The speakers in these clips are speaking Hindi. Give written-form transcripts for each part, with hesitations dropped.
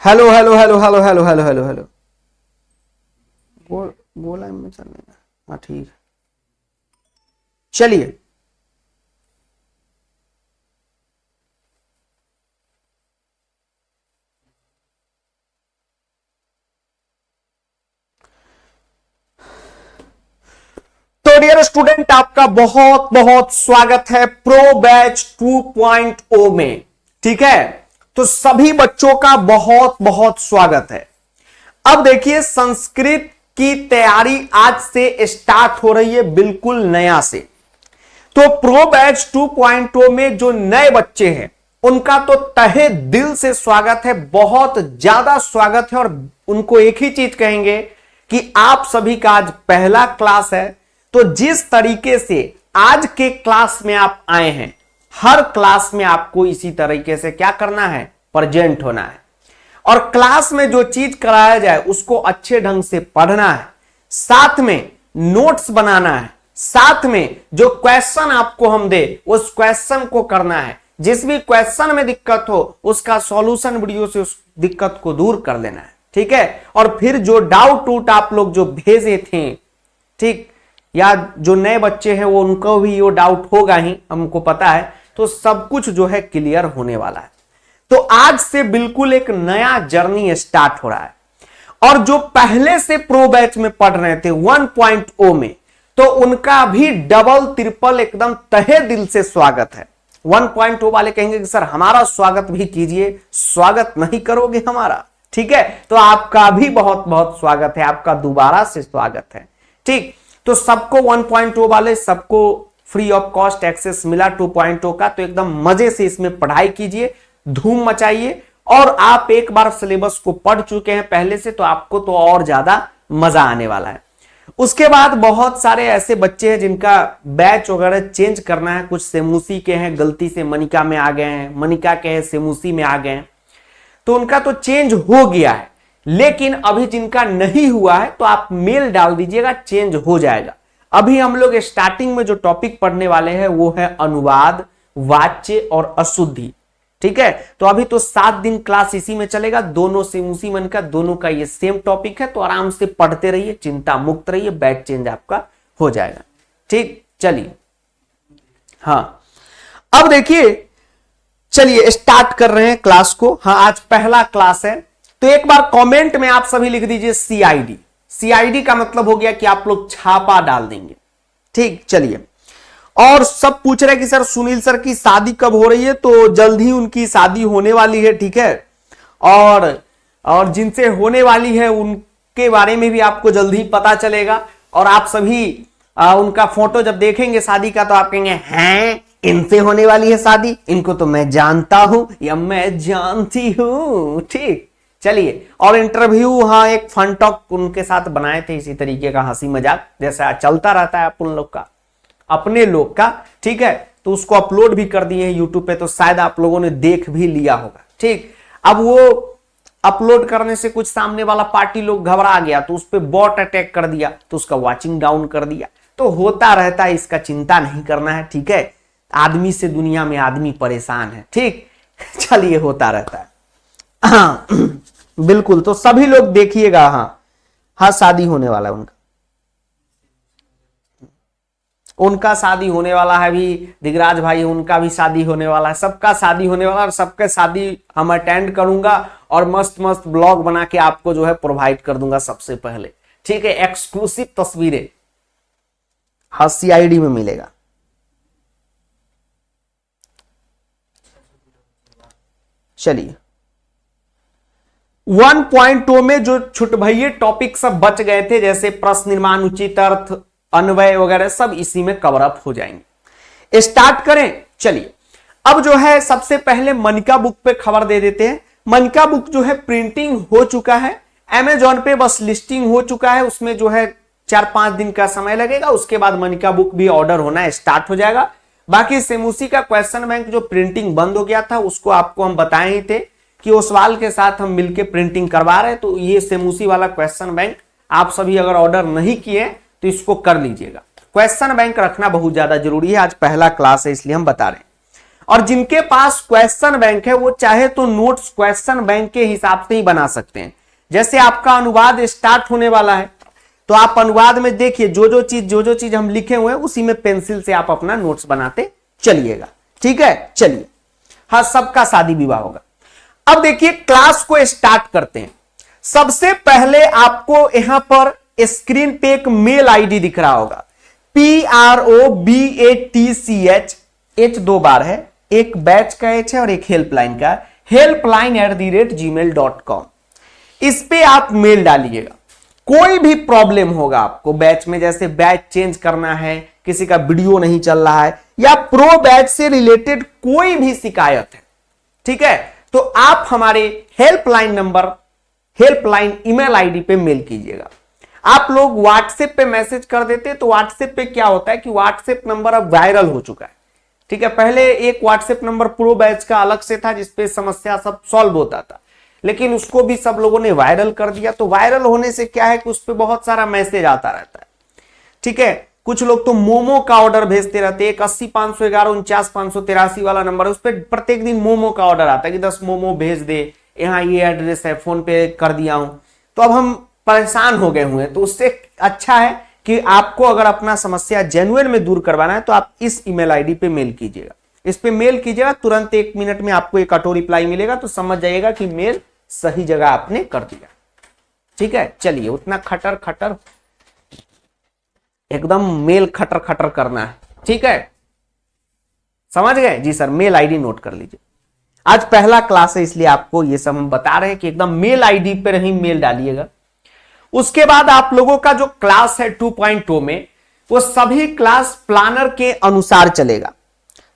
Hello hello hello hello hello hello hello hello बोला मैं चलने। हाँ ठीक है, चलिए। तो डियर स्टूडेंट, आपका बहुत बहुत स्वागत है प्रो बैच 2.0 में। ठीक है, तो सभी बच्चों का बहुत बहुत स्वागत है। अब देखिए, संस्कृत की तैयारी आज से स्टार्ट हो रही है, बिल्कुल नया से। तो प्रो बैच 2.0 में जो नए बच्चे हैं उनका तो तहे दिल से स्वागत है, बहुत ज्यादा स्वागत है। और उनको एक ही चीज कहेंगे कि आप सभी का आज पहला क्लास है। तो जिस तरीके से आज के क्लास में आप आए हैं, हर क्लास में आपको इसी तरीके से क्या करना है, प्रेजेंट होना है। और क्लास में जो चीज कराया जाए उसको अच्छे ढंग से पढ़ना है, साथ में नोट्स बनाना है, साथ में जो क्वेश्चन आपको हम दे उस क्वेश्चन को करना है। जिस भी क्वेश्चन में दिक्कत हो उसका सॉल्यूशन वीडियो से उस दिक्कत को दूर कर लेना है। ठीक है, और फिर जो डाउट आप लोग जो भेजे थे, ठीक, या जो नए बच्चे हैं वो उनको भी वो डाउट होगा ही, हमको पता है, तो सब कुछ जो है क्लियर होने वाला है। तो आज से बिल्कुल एक नया जर्नी स्टार्ट हो रहा है। और जो पहले से प्रो बैच में पढ़ रहे थे 1.0 में, तो उनका भी डबल ट्रिपल एकदम तहे दिल से स्वागत है। 1.0 वाले कहेंगे कि सर हमारा स्वागत भी कीजिए, स्वागत नहीं करोगे हमारा? ठीक है, तो आपका भी बहुत बहुत स्वागत है, आपका दोबारा से स्वागत है। ठीक, तो सबको 1.0 वाले सबको फ्री ऑफ कॉस्ट एक्सेस मिला 2.0 का। तो एकदम मजे से इसमें पढ़ाई कीजिए, धूम मचाइए। और आप एक बार सिलेबस को पढ़ चुके हैं पहले से, तो आपको तो और ज्यादा मजा आने वाला है। उसके बाद बहुत सारे ऐसे बच्चे हैं जिनका बैच वगैरह चेंज करना है। कुछ सेमूसी के हैं, गलती से मनिका में आ गए हैं, मनिका के हैं सेमूसी में आ गए हैं, तो उनका तो चेंज हो गया है। लेकिन अभी जिनका नहीं हुआ है तो आप मेल डाल दीजिएगा, चेंज हो जाएगा। अभी हम लोग स्टार्टिंग में जो टॉपिक पढ़ने वाले हैं वो है अनुवाद, वाच्य और अशुद्धि। ठीक है, तो अभी तो 7 दिन क्लास इसी में चलेगा, दोनों से उसी मन का, दोनों का ये सेम टॉपिक है। तो आराम से पढ़ते रहिए, चिंता मुक्त रहिए, बैच चेंज आपका हो जाएगा। ठीक, चलिए। हाँ, अब देखिए, चलिए स्टार्ट कर रहे हैं क्लास को। हाँ, आज पहला क्लास है। तो एक बार कमेंट में आप सभी लिख दीजिए CID। CID का मतलब हो गया कि आप लोग छापा डाल देंगे। ठीक, चलिए। और सब पूछ रहे कि सर सुनील सर की शादी कब हो रही है? तो जल्द ही उनकी शादी होने वाली है। ठीक है, और जिनसे होने वाली है उनके बारे में भी आपको जल्द ही पता चलेगा। और आप सभी उनका फोटो जब देखेंगे शादी का, तो आप कहेंगे हैं इनसे होने वाली है शादी, इनको तो मैं जानता हूं या मैं जानती हूं। ठीक, चलिए। और इंटरव्यू, हाँ, एक फन टॉक उनके साथ बनाए थे, इसी तरीके का हंसी मजाक जैसा चलता रहता है अपन लोग का, अपने लोग का। ठीक है, तो उसको अपलोड भी कर दिए हैं यूट्यूब पे, तो शायद आप लोगों ने देख भी लिया होगा। ठीक, अब वो अपलोड करने से कुछ सामने वाला पार्टी लोग घबरा गया, तो उस पर बॉट अटैक कर दिया, तो उसका वॉचिंग डाउन कर दिया। तो होता रहता है, इसका चिंता नहीं करना है। ठीक है, आदमी से दुनिया में आदमी परेशान है। ठीक, चलिए, होता रहता है। हाँ, बिल्कुल। तो सभी लोग देखिएगा। हाँ, शादी होने वाला है उनका शादी होने वाला है। भी दिगराज भाई, उनका भी शादी होने वाला है, सबका शादी होने वाला है। और सबके शादी हम अटेंड करूंगा और मस्त मस्त ब्लॉग बना के आपको जो है प्रोवाइड कर दूंगा सबसे पहले। ठीक है, एक्सक्लूसिव तस्वीरें हाँ CID में मिलेगा। चलिए, 1.0 में जो छुट भइये टॉपिक सब बच गए थे, जैसे प्रश्न निर्माण, उचित अर्थ, अन्वय वगैरह, सब इसी में कवर अप हो जाएंगे। स्टार्ट करें, चलिए। अब जो है सबसे पहले मनिका बुक पे खबर दे देते हैं। मनिका बुक जो है प्रिंटिंग हो चुका है, अमेजॉन पे बस लिस्टिंग हो चुका है। उसमें जो है 4-5 दिन का समय लगेगा, उसके बाद मनिका बुक भी ऑर्डर होना स्टार्ट हो जाएगा। बाकी सेमूसी का क्वेश्चन बैंक जो प्रिंटिंग बंद हो गया था, उसको आपको हम बताए ही थे कि ओसवाल के साथ हम मिलकर प्रिंटिंग करवा रहे हैं। तो ये सेमूसी वाला क्वेश्चन बैंक आप सभी अगर ऑर्डर नहीं किए तो इसको कर लीजिएगा। क्वेश्चन बैंक रखना बहुत ज्यादा जरूरी है, आज पहला क्लास है इसलिए हम बता रहे हैं। और जिनके पास क्वेश्चन बैंक है वो चाहे तो नोट्स क्वेश्चन बैंक के हिसाब से ही बना सकते हैं। जैसे आपका अनुवाद स्टार्ट होने वाला है तो आप अनुवाद में देखिए जो जो चीज हम लिखे हुए हैं उसी में पेंसिल से आप अपना नोट्स बनाते चलिएगा। ठीक है, चलिए। हाँ, सबका शादी विवाह होगा। अब देखिए क्लास को स्टार्ट करते हैं। सबसे पहले आपको यहां पर स्क्रीन पे एक मेल आईडी दिख रहा होगा, PROBATCH, H 2 बार है, एक बैच का H है और एक हेल्पलाइन का, helpline@gmail.com। इस पे आप मेल डालिएगा। कोई भी प्रॉब्लम होगा आपको बैच में, जैसे बैच चेंज करना है, किसी का वीडियो नहीं चल रहा है, या प्रो बैच से रिलेटेड कोई भी शिकायत है, ठीक है, तो आप हमारे helpline number, helpline email ID पे मेल कीजिएगा। आप लोग व्हाट्सएप पे मैसेज कर देते तो व्हाट्सएप पे क्या होता है कि व्हाट्सएप नंबर अब वायरल हो चुका है। ठीक है, पहले एक व्हाट्सएप नंबर प्रो बैच का अलग से था जिसपे समस्या सब सॉल्व होता था, लेकिन उसको भी सब लोगों ने वायरल कर दिया। तो वायरल होने से क्या है कि उस पर बहुत सारा मैसेज आता रहता है। ठीक है, कुछ लोग तो मोमो का ऑर्डर भेजते रहते हैं, 80 511 49 583 वाला नंबर है, उस पर प्रत्येक दिन मोमो का ऑर्डर आता है कि 10 मोमो भेज दे, यहाँ ये एड्रेस है, फोन पे कर दिया हूं। तो अब हम परेशान हो गए हुए हैं, तो उससे अच्छा है कि आपको अगर अपना समस्या जेन्युइन में दूर करवाना है तो आप इस ईमेल आईडी पे मेल कीजिएगा। इस पे मेल कीजिएगा, तुरंत 1 मिनट में आपको एक ऑटो रिप्लाई मिलेगा, तो समझ जाइएगा कि मेल सही जगह आपने कर दिया। ठीक है, चलिए, उतना खटर खटर एकदम मेल खटर खटर करना है। ठीक है, समझ गए जी सर, मेल आईडी नोट कर लीजिए। आज पहला क्लास है इसलिए आपको ये सब हम बता रहे हैं कि एकदम मेल आईडी पर ही मेल डालिएगा। उसके बाद आप लोगों का जो क्लास है 2.0 में, वो सभी क्लास प्लानर के अनुसार चलेगा।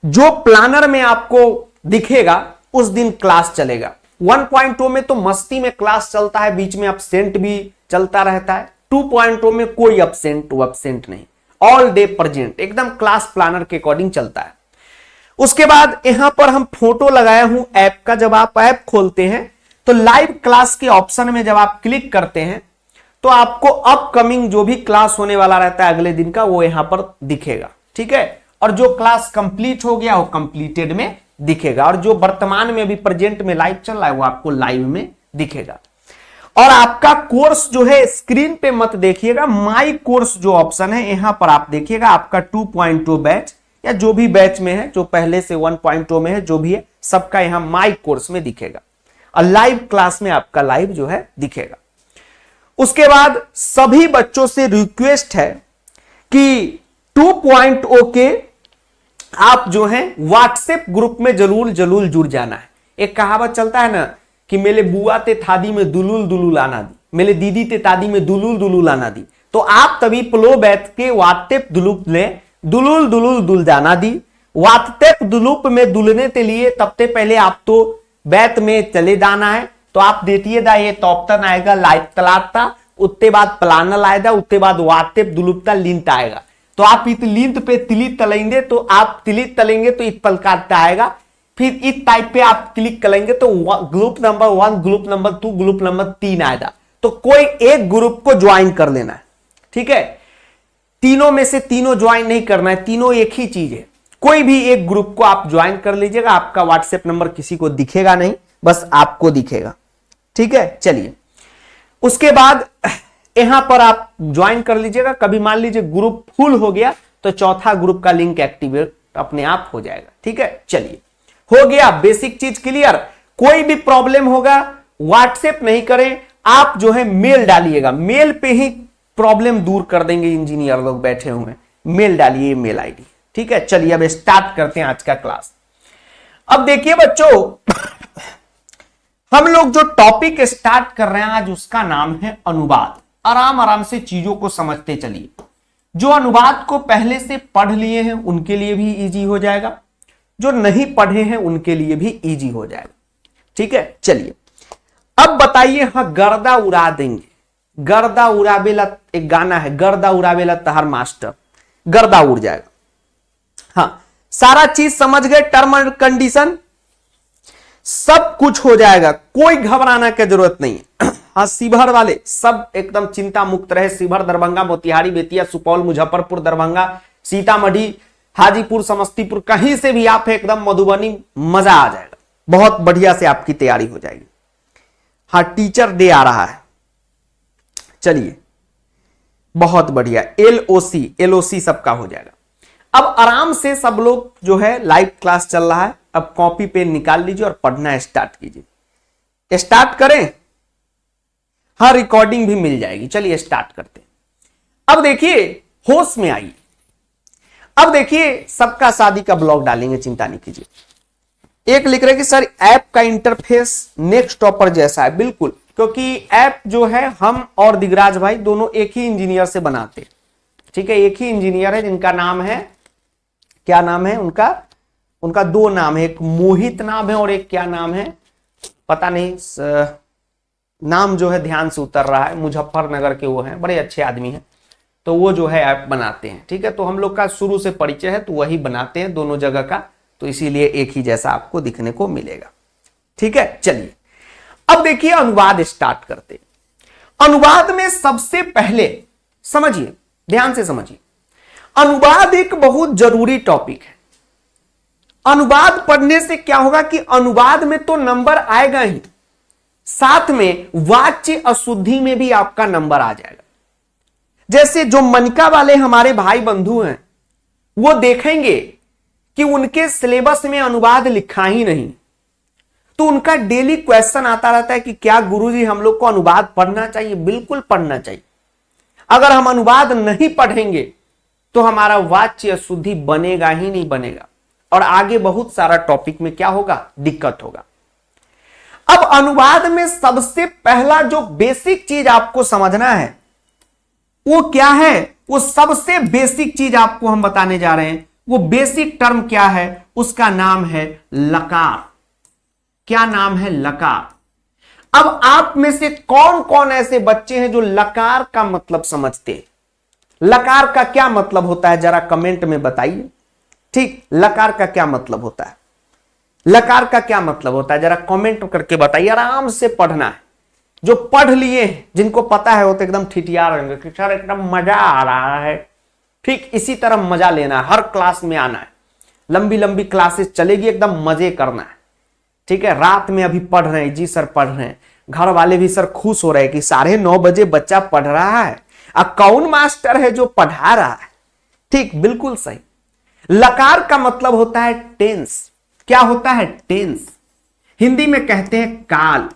जो प्लानर में आपको दिखेगा उस दिन क्लास चलेगा। 1.0 में तो मस्ती में क्लास चलता है, बीच में अपसेंट भी चलता रहता है। 2.0 में कोई अपसेंट नहीं, ऑल डे प्रेजेंट, एकदम क्लास प्लानर के अकॉर्डिंग चलता है। उसके बाद यहां पर हम फोटो लगाया हूं ऐप का। जब आप ऐप खोलते हैं तो लाइव क्लास के ऑप्शन में जब आप क्लिक करते हैं तो आपको अपकमिंग जो भी क्लास होने वाला रहता है अगले दिन का, वो यहां पर दिखेगा। ठीक है, और जो क्लास कंप्लीट हो गया वो कंप्लीटेड में दिखेगा, और जो वर्तमान में अभी प्रेजेंट में लाइव चल रहा है वो आपको लाइव में दिखेगा। और आपका कोर्स जो है स्क्रीन पे मत देखिएगा, माई कोर्स जो ऑप्शन है यहां पर आप देखिएगा। आपका 2.0 बैच या जो भी बैच में है, जो पहले से 1.0 में है, जो भी है सबका यहां माई कोर्स में दिखेगा, और लाइव क्लास में आपका लाइव जो है दिखेगा। उसके बाद सभी बच्चों से रिक्वेस्ट है कि 2.0 के आप जो है व्हाट्सएप ग्रुप में जरूर जुड़ जाना है। एक कहावत चलता है ना कि मेरे बुआ ते थादी में दुलुल दुलुल आना दी, मेरे दीदी ते तादी में दुलुल दुलुल आना दी। तो आप तभी प्लो बैठ के व्हाट्सएप दुलुप ने दुलुल दुलुल दुल जाना दी। व्हाट्सएप दुलुप में दुलने के लिए तब ते पहले आप तो बैत में चले जाना है। तो आप देतिए दा ये तोप्तन आएगा लाइव तलाता, उत्ते बाद प्लानल आएगा, उत्ते बाद व्हाट्सएप दुलुपता लिंक आएगा। तो आप इस लिंक पे तिलित तलेंगे तो आप तिलित तलेंगे तो इस पलकात आएगा। फिर इस टाइप पे आप क्लिक करेंगे तो group number 1, group number 2, group number 3 आएगा। तो कोई एक ग्रुप को ज्वाइन कर लेना है। ठीक है, तीनों में से तीनों ज्वाइन नहीं करना है, तीनों एक ही चीज है। कोई भी एक ग्रुप को आप ज्वाइन कर लीजिएगा। आपका व्हाट्सएप नंबर किसी को दिखेगा नहीं, बस आपको दिखेगा। ठीक है, चलिए। उसके बाद यहां पर आप ज्वाइन कर लीजिएगा। कभी मान लीजिए ग्रुप फुल हो गया तो चौथा ग्रुप का लिंक एक्टिवेट अपने आप हो जाएगा। ठीक है, चलिए, हो गया बेसिक चीज क्लियर। कोई भी प्रॉब्लम होगा व्हाट्सएप नहीं करें, आप जो है मेल डालिएगा, मेल पे ही प्रॉब्लम दूर कर देंगे। इंजीनियर लोग बैठे हुए हैं, मेल डालिए, मेल आईडी। ठीक है, चलिए अब स्टार्ट करते हैं आज का क्लास। अब देखिए बच्चों, हम लोग जो टॉपिक स्टार्ट कर रहे हैं आज, उसका नाम है अनुवाद। आराम आराम से चीजों को समझते चलिए। जो अनुवाद को पहले से पढ़ लिए हैं उनके लिए भी इजी हो जाएगा, जो नहीं पढ़े हैं उनके लिए भी इजी हो जाएगा। ठीक है, चलिए अब बताइए। हाँ, गर्दा उड़ा देंगे, गर्दा उड़ावेला एक गाना है, गर्दा उड़ावेला तहर मास्टर, गर्दा उड़ जाएगा। हाँ, सारा चीज समझ गए, टर्म एंड कंडीशन सब कुछ हो जाएगा, कोई घबराना की जरूरत नहीं है। हाँ, शिवहर वाले सब एकदम चिंता मुक्त रहे। शिवहर, दरभंगा, मोतिहारी, बेतिया, सुपौल, मुजफ्फरपुर, दरभंगा, सीतामढ़ी, हाजीपुर, समस्तीपुर, कहीं से भी आप एकदम मधुबनी, मजा आ जाएगा, बहुत बढ़िया से आपकी तैयारी हो जाएगी। हाँ, टीचर डे आ रहा है, चलिए बहुत बढ़िया। एलओसी सबका हो जाएगा। अब आराम से सब लोग जो है, लाइव क्लास चल रहा है, अब कॉपी पेन निकाल लीजिए और पढ़ना स्टार्ट कीजिए। स्टार्ट करें? हाँ, रिकॉर्डिंग भी मिल जाएगी। चलिए स्टार्ट करते हैं। अब देखिए, होश में आइए। अब देखिए, सबका शादी का ब्लॉग डालेंगे, चिंता नहीं कीजिए। एक लिख रहे कि सर ऐप का इंटरफेस नेक्स्ट टॉपर जैसा है। बिल्कुल, क्योंकि ऐप जो है हम और दिगराज भाई दोनों एक ही इंजीनियर से बनाते हैं। ठीक है, एक ही इंजीनियर है जिनका नाम है, क्या नाम है उनका दो नाम है, एक मोहित नाम है और एक क्या नाम है पता नहीं, नाम जो है ध्यान से उतर रहा है, मुजफ्फरनगर के वो हैं, बड़े अच्छे आदमी हैं। तो वो जो है ऐप बनाते हैं। ठीक है, तो हम लोग का शुरू से परिचय है, तो वही बनाते हैं दोनों जगह का, तो इसीलिए एक ही जैसा आपको दिखने को मिलेगा। ठीक है, चलिए अब देखिए अनुवाद स्टार्ट करते हैं। अनुवाद में सबसे पहले समझिए, ध्यान से समझिए, अनुवाद एक बहुत जरूरी टॉपिक है। अनुवाद पढ़ने से क्या होगा कि अनुवाद में तो नंबर आएगा ही, साथ में वाच्य अशुद्धि में भी आपका नंबर आ जाएगा। जैसे जो मनिका वाले हमारे भाई बंधु हैं, वो देखेंगे कि उनके सिलेबस में अनुवाद लिखा ही नहीं, तो उनका डेली क्वेश्चन आता रहता है कि क्या गुरुजी हम लोग को अनुवाद पढ़ना चाहिए? बिल्कुल पढ़ना चाहिए। अगर हम अनुवाद नहीं पढ़ेंगे तो हमारा वाच्य अशुद्धि बनेगा ही नहीं बनेगा, और आगे बहुत सारा टॉपिक में क्या होगा, दिक्कत होगा। अब अनुवाद में सबसे पहला जो बेसिक चीज आपको समझना है वो क्या है? वो सबसे बेसिक चीज आपको हम बताने जा रहे हैं। वो बेसिक टर्म क्या है? उसका नाम है लकार। क्या नाम है? लकार। अब आप में से कौन कौन ऐसे बच्चे हैं जो लकार का मतलब समझते हैं? लकार का क्या मतलब होता है, जरा कमेंट में बताइए। ठीक, लकार का क्या मतलब होता है? लकार का क्या मतलब होता है, जरा कमेंट करके बताइए। आराम से पढ़ना है। जो पढ़ लिए, जिनको पता है, वो तो एकदम ठिठिया रहेंगे कि सर एकदम मजा आ रहा है। ठीक इसी तरह मजा लेना है, हर क्लास में आना है। लंबी लंबी क्लासेस चलेगी, एकदम मजे करना है। ठीक है, रात में अभी पढ़ रहे हैं, जी सर पढ़ रहे हैं, घर वाले भी सर खुश हो रहे हैं कि 9:30 बजे बच्चा पढ़ रहा है। अब कौन मास्टर है जो पढ़ा रहा है? ठीक, बिल्कुल सही। लकार का मतलब होता है टेंस। क्या होता है? टेंस। हिंदी में कहते हैं काल।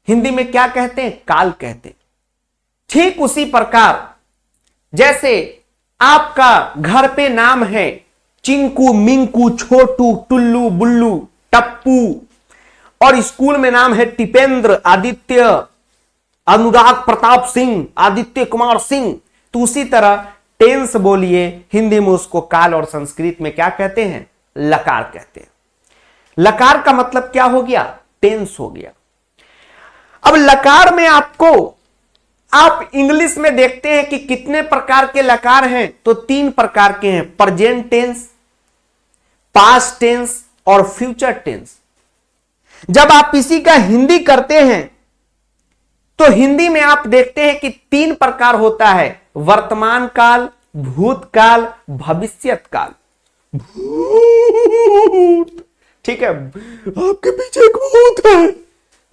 हिंदी में क्या कहते हैं? काल कहते हैं। ठीक उसी प्रकार जैसे आपका घर पे नाम है चिंकू, मिंकू, छोटू, टुल्लू, बुल्लू, टप्पू, और स्कूल में नाम है टिपेंद्र, आदित्य, अनुराग प्रताप सिंह, आदित्य कुमार सिंह, तो उसी तरह टेंस बोलिए, हिंदी में उसको काल और संस्कृत में क्या कहते हैं? लकार कहते हैं। लकार का मतलब क्या हो गया? टेंस हो गया। अब लकार में आपको, आप इंग्लिश में देखते हैं कि कितने प्रकार के लकार हैं, तो 3 प्रकार के हैं, प्रेजेंट टेंस, पास्ट टेंस और फ्यूचर टेंस। जब आप इसी का हिंदी करते हैं तो हिंदी में आप देखते हैं कि 3 प्रकार होता है, वर्तमान काल, भूतकाल, भविष्यत काल। भूत, ठीक है, आपके पीछे एक भूत है।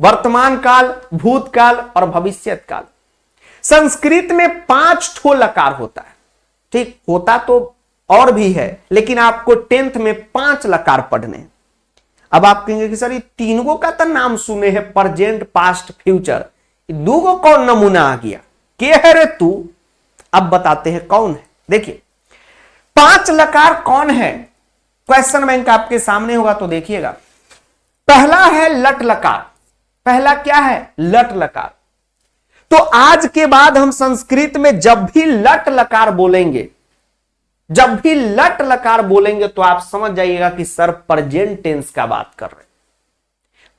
वर्तमान काल, भूतकाल और भविष्यत काल। संस्कृत में 5 ठो लकार होता है। ठीक, होता तो और भी है, लेकिन आपको 10th में 5 लकार पढ़ने हैं। अब आप कहेंगे कि सर ये 3 का तो नाम सुने हैं, प्रेजेंट, पास्ट, फ्यूचर, 2 कौन नमूना आ गया? के है रे तू? अब बताते हैं कौन है। देखिए 5 लकार कौन है, क्वेश्चन बैंक आपके सामने होगा तो देखिएगा। पहला है लट लकार। पहला क्या है? लट लकार। तो आज के बाद हम संस्कृत में जब भी लट लकार बोलेंगे, जब भी लट लकार बोलेंगे, तो आप समझ जाइएगा कि सर प्रेजेंट टेंस का बात कर रहे हैं।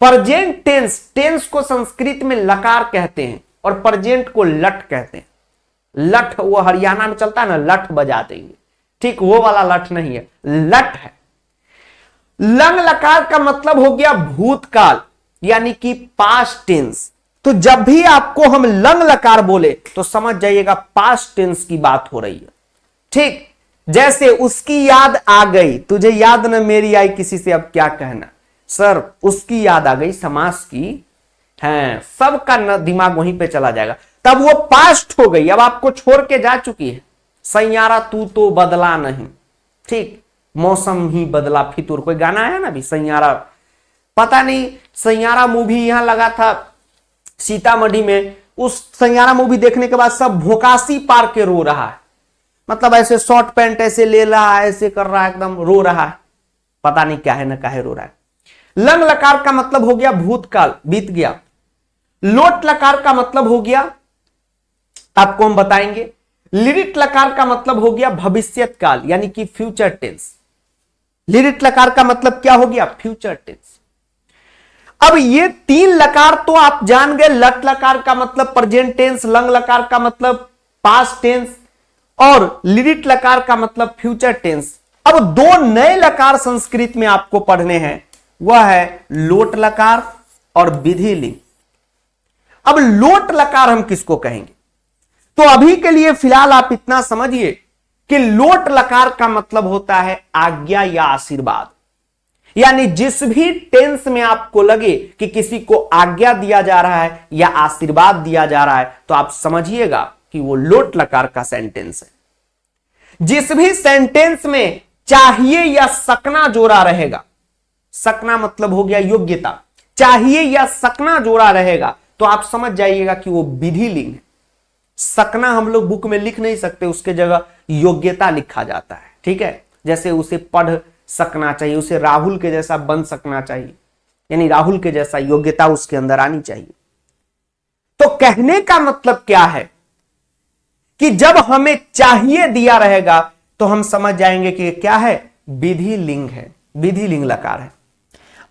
प्रेजेंट टेंस, टेंस को संस्कृत में लकार कहते हैं और प्रेजेंट को लट कहते हैं। लठ, वो हरियाणा में चलता है ना, लठ बजा देंगे, ठीक वो वाला लठ नहीं है, लट है। लंग लकार का मतलब हो गया भूतकाल, यानी कि पास्ट टेंस। तो जब भी आपको हम लंग लकार बोले तो समझ जाइएगा पास्ट टेंस की बात हो रही है। ठीक, जैसे उसकी याद आ गई, तुझे याद न मेरी आई, किसी से अब क्या कहना। सर उसकी याद आ गई, समास की है, सबका न दिमाग वहीं पे चला जाएगा, तब वो पास्ट हो गई, अब आपको छोड़ के जा चुकी है। सैयारा तू तो बदला नहीं, ठीक, मौसम ही बदला फितूर, कोई गाना है ना भी सैयारा, पता नहीं सैयारा मूवी यहां लगा था सीतामढ़ी में, उस सैयारा मूवी देखने के बाद सब भोकासी पार के रो रहा है, मतलब ऐसे शॉर्ट पैंट ऐसे ले रहा है, ऐसे कर रहा है, एकदम रो रहा है, पता नहीं क्या है ना काहे रो रहा है। लंग लकार का मतलब हो गया भूतकाल, बीत गया। लोट लकार का मतलब हो गया, आपको हम बताएंगे। लिरिट लकार का मतलब हो गया भविष्यत काल, यानी कि फ्यूचर टेंस। लिरिट लकार का मतलब क्या हो गया, फ्यूचर टेंस। अब ये तीन लकार तो आप जान गए, लट लकार का मतलब प्रेजेंट टेंस, लंग लकार का मतलब पास्ट टेंस, और लिरिट लकार का मतलब फ्यूचर टेंस। अब दो नए लकार संस्कृत में आपको पढ़ने हैं, वह है लोट लकार और विधि लिंग। अब लोट लकार हम किसको कहेंगे, तो अभी के लिए फिलहाल आप इतना समझिए कि लोट लकार का मतलब होता है आज्ञा या आशीर्वाद, यानी जिस भी टेंस में आपको लगे कि किसी को आज्ञा दिया जा रहा है या आशीर्वाद दिया जा रहा है, तो आप समझिएगा कि वो लोट लकार का सेंटेंस है। जिस भी सेंटेंस में चाहिए या सकना जोड़ा रहेगा, सकना मतलब हो गया योग्यता, चाहिए या सकना जोड़ा रहेगा, तो आप समझ जाइएगा कि वो विधि लिंग है। सकना हम लोग बुक में लिख नहीं सकते, उसके जगह योग्यता लिखा जाता है, ठीक है। जैसे उसे पढ़ सकना चाहिए, उसे राहुल के जैसा बन सकना चाहिए, यानी राहुल के जैसा योग्यता उसके अंदर आनी चाहिए। तो कहने का मतलब क्या है कि जब हमें चाहिए दिया रहेगा तो हम समझ जाएंगे कि क्या है, विधि लिंग है, विधि लिंग लकार है।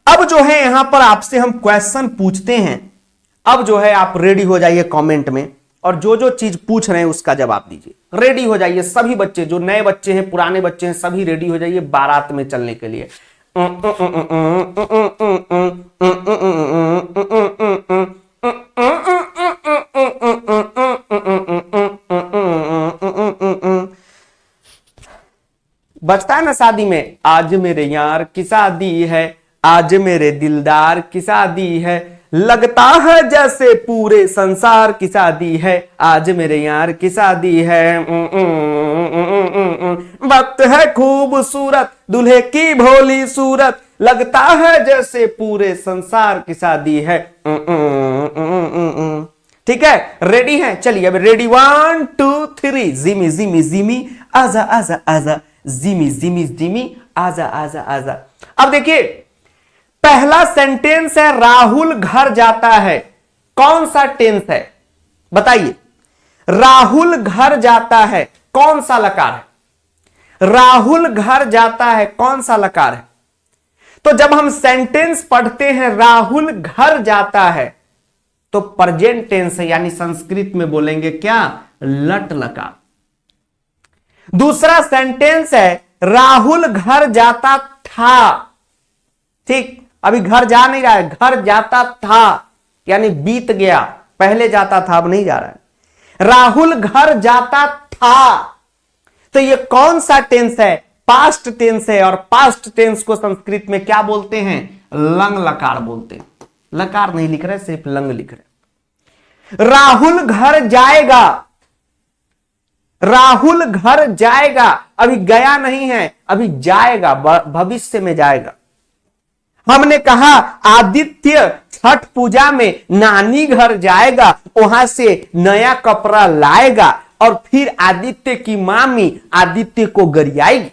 अब जो है यहां पर आपसे हम क्वेश्चन पूछते हैं, अब जो है आप रेडी हो जाइए कमेंट में, और जो जो चीज पूछ रहे हैं उसका जवाब दीजिए। रेडी हो जाइए सभी बच्चे, जो नए बच्चे हैं पुराने बच्चे हैं, सभी रेडी हो जाइए बारात में चलने के लिए। बचता है ना शादी में, आज मेरे यार की शादी है, आज मेरे दिलदार की शादी है, लगता है जैसे पूरे संसार की शादी है, आज मेरे यार की शादी है। वक्त है खूबसूरत दूल्हे की भोली सूरत, लगता है जैसे पूरे संसार की शादी है। ठीक है, रेडी है, चलिए अब रेडी, 1 2 3, जिमी जिमी जिमी आजा आजा आजा, जिमी जिमी जिमी आजा आजा आजा। अब देखिए पहला सेंटेंस है राहुल घर जाता है, कौन सा टेंस है बताइए। राहुल घर जाता है कौन सा लकार है, राहुल घर जाता है कौन सा लकार है। तो जब हम सेंटेंस पढ़ते हैं राहुल घर जाता है तो प्रेजेंट टेंस है, यानी संस्कृत में बोलेंगे क्या, लट लकार। दूसरा सेंटेंस है राहुल घर जाता था, ठीक, अभी घर जा नहीं रहा है, घर जाता था यानी बीत गया, पहले जाता था अब नहीं जा रहा है। राहुल घर जाता था, तो ये कौन सा टेंस है, पास्ट टेंस है, और पास्ट टेंस को संस्कृत में क्या बोलते हैं, लंग लकार बोलते हैं। लकार नहीं लिख रहे, सिर्फ लंग लिख रहे। राहुल घर जाएगा, राहुल घर जाएगा, अभी गया नहीं है, अभी जाएगा, भविष्य में जाएगा। हमने कहा आदित्य छठ पूजा में नानी घर जाएगा, वहां से नया कपड़ा लाएगा, और फिर आदित्य की मामी आदित्य को गरियाएगी।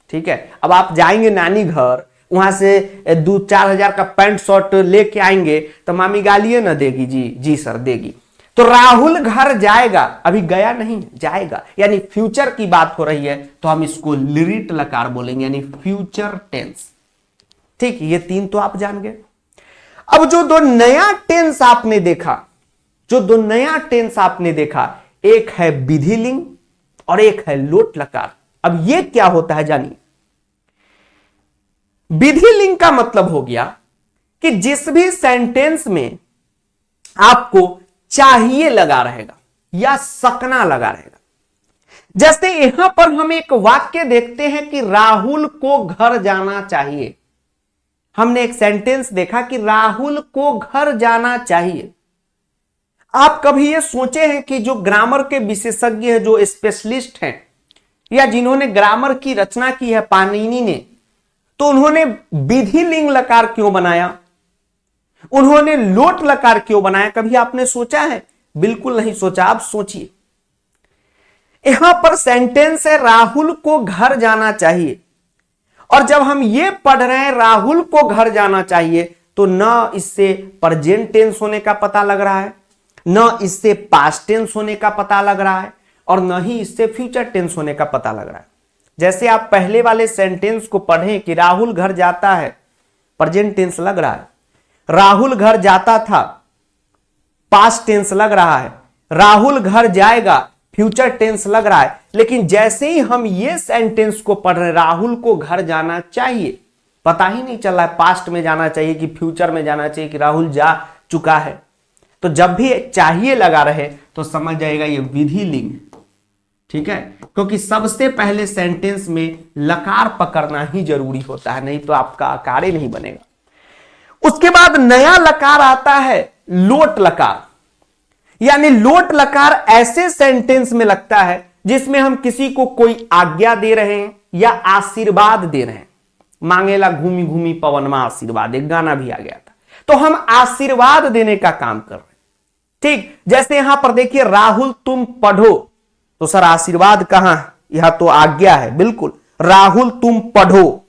ठीक है, अब आप जाएंगे नानी घर, वहां से 2-4 हजार का पैंट शर्ट लेके आएंगे तो मामी गालिए ना देगी, जी जी सर देगी। तो राहुल घर जाएगा, अभी गया नहीं जाएगा, यानी फ्यूचर की बात हो रही है, तो हम इसको लिरिट लकार बोलेंगे, यानी फ्यूचर टेंस। ठीक, ये तीन तो आप जान गए। अब जो दो नया टेंस आपने देखा, जो दो नया टेंस आपने देखा, एक है विधि लिंग और एक है लोट लकार। अब ये क्या होता है जानिए। विधि लिंग का मतलब हो गया कि जिस भी सेंटेंस में आपको चाहिए लगा रहेगा या सकना लगा रहेगा, जैसे यहां पर हम एक वाक्य देखते हैं कि राहुल को घर जाना चाहिए। हमने एक सेंटेंस देखा कि राहुल को घर जाना चाहिए। आप कभी ये सोचे हैं कि जो ग्रामर के विशेषज्ञ हैं, जो स्पेशलिस्ट हैं, या जिन्होंने ग्रामर की रचना की है पाणिनि ने, तो उन्होंने विधि लिंग लकार क्यों बनाया, उन्होंने लोट लकार क्यों बनाया? कभी आपने सोचा है? बिल्कुल नहीं सोचा। आप सोचिए, यहां पर सेंटेंस है राहुल को घर जाना चाहिए, और जब हम ये पढ़ रहे हैं राहुल को घर जाना चाहिए, तो न इससे प्रेजेंट टेंस होने का पता लग रहा है, न इससे पास्ट टेंस होने का पता लग रहा है, और न ही इससे फ्यूचर टेंस होने का पता लग रहा है। जैसे आप पहले वाले सेंटेंस को पढ़ें कि राहुल घर जाता है, प्रेजेंट टेंस लग रहा है। राहुल घर जाता था, पास्ट टेंस लग रहा है। राहुल घर जाएगा, फ्यूचर टेंस लग रहा है। लेकिन जैसे ही हम ये सेंटेंस को पढ़ रहे हैं, राहुल को घर जाना चाहिए, पता ही नहीं चल रहा है पास्ट में जाना चाहिए कि फ्यूचर में जाना चाहिए कि राहुल जा चुका है। तो जब भी चाहिए लगा रहे तो समझ जाएगा ये विधि लिंग, ठीक है, क्योंकि सबसे पहले सेंटेंस में लकार पकड़ना ही जरूरी होता है, नहीं तो आपका आकार ही नहीं बनेगा। उसके बाद नया लकार आता है लोट लकार। यानी लोट लकार ऐसे सेंटेंस में लगता है जिसमें हम किसी को कोई आज्ञा दे रहे हैं या आशीर्वाद दे रहे हैं। मांगेला घूमी घूमी पवन में आशीर्वाद, एक गाना भी आ गया था। तो हम आशीर्वाद देने का काम कर रहे हैं। ठीक, जैसे यहां पर देखिए राहुल तुम पढ़ो, तो सर आशीर्वाद कहां? यहां तो आज्ञा है। बिल्कुल, राहुल तुम पढ़ो,